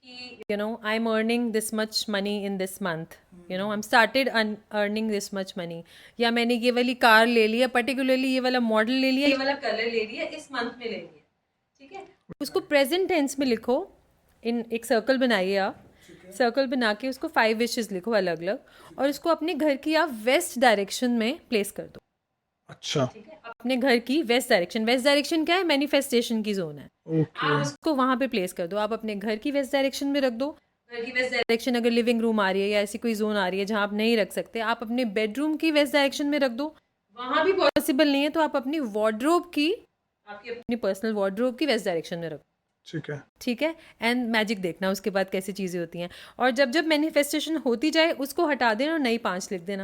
कि I am earning this much money in this month, I am started earning this much money, या मैंने ये वाली कार ले लिया, पर्टिकुलरली ये वाला मॉडल ले लिया, ये वाला कलर ले लिया, इस मंथ में ले लिया। ठीक है, उसको प्रेजेंट टेंस में लिखो। इन एक सर्कल बनाइए आप, सर्कल बना के उसको 5 विशेस लिखो अलग अलग, और उसको अपने घर की आप वेस्ट डायरेक्शन में प्लेस कर दो। अच्छा। ठीक है, अपने घर की वेस्ट डायरेक्शन। वेस्ट डायरेक्शन क्या है, मैनिफेस्टेशन की जोन है। आप उसको वहां पे प्लेस कर दो। आप अपने घर की वेस्ट डायरेक्शन में रख दो। घर की वेस्ट डायरेक्शन अगर लिविंग रूम आ रही है या ऐसी कोई जोन आ रही है जहां आप नहीं रख सकते, आप अपने बेडरूम की वेस्ट डायरेक्शन में रख दो। वहां भी पॉसिबल नहीं है तो आप अपनी वार्डरोब की, आपकी अपनी पर्सनल वार्डरोब की वेस्ट डायरेक्शन में रखो। ठीक है। ठीक है, एंड मैजिक देखना उसके बाद कैसी चीज़ें होती हैं। और जब जब मैनिफेस्टेशन होती जाए उसको हटा देना और नई 5 लिख देना।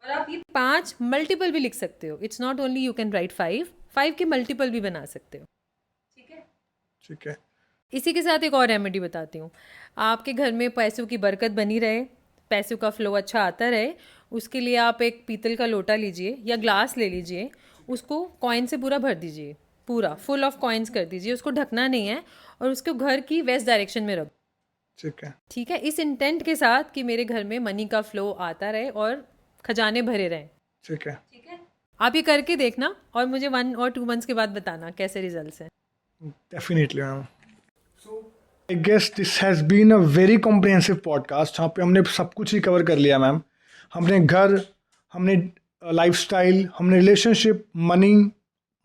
और आप ये 5 मल्टीपल भी लिख सकते हो। It's not only you can write 5 के मल्टीपल भी बना सकते हो। ठीक है। ठीक है। इसी के साथ एक और रेमेडी बताती हूँ। आपके घर में पैसों की बरकत बनी रहे, पैसों का फ्लो अच्छा आता रहे, उसके लिए आप एक पीतल का लोटा लीजिए या ग्लास ले लीजिए, उसको कॉइन से पूरा भर दीजिए, पूरा फुल ऑफ कॉइन्स कर दीजिए, उसको ढकना नहीं है, और उसको घर की वेस्ट डायरेक्शन में रख। ठीक है। ठीक है, इस इंटेंट के साथ कि मेरे घर में मनी का फ्लो आता रहे और खजाने भरे रहें। ठीक है। ठीक है, आप ये करके देखना और मुझे 1 और 2 मंथ्स के बाद बताना कैसे रिजल्ट्स हैं। Definitely ma'am. I guess this has been a very comprehensive podcast, जहाँ पे हमने सब कुछ ही कवर कर लिया मैम। हमने घर, हमने लाइफस्टाइल, हमने रिलेशनशिप, मनी,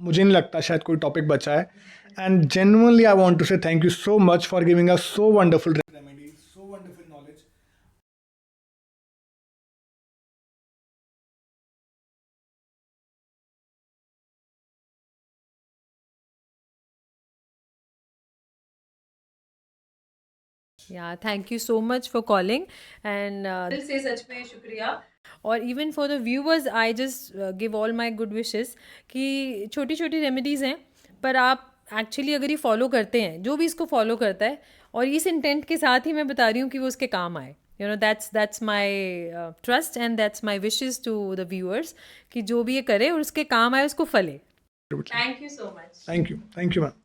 मुझे नहीं लगता शायद कोई टॉपिक बचा है। And genuinely I want to say thank you so much for giving us so wonderful remedies, so wonderful knowledge. या thank you so much for calling and दिल से सच में शुक्रिया। और even for the viewers I just give all my good wishes कि छोटी छोटी रेमेडीज़ हैं, पर आप एक्चुअली अगर ये फॉलो करते हैं, जो भी इसको फॉलो करता है, और इस इंटेंट के साथ ही मैं बता रही हूँ कि वो उसके काम आए, you know, that's my trust and that's my wishes to the viewers कि जो भी ये करे और उसके काम आए, उसको फले। Thank you so much. Thank you ma'am.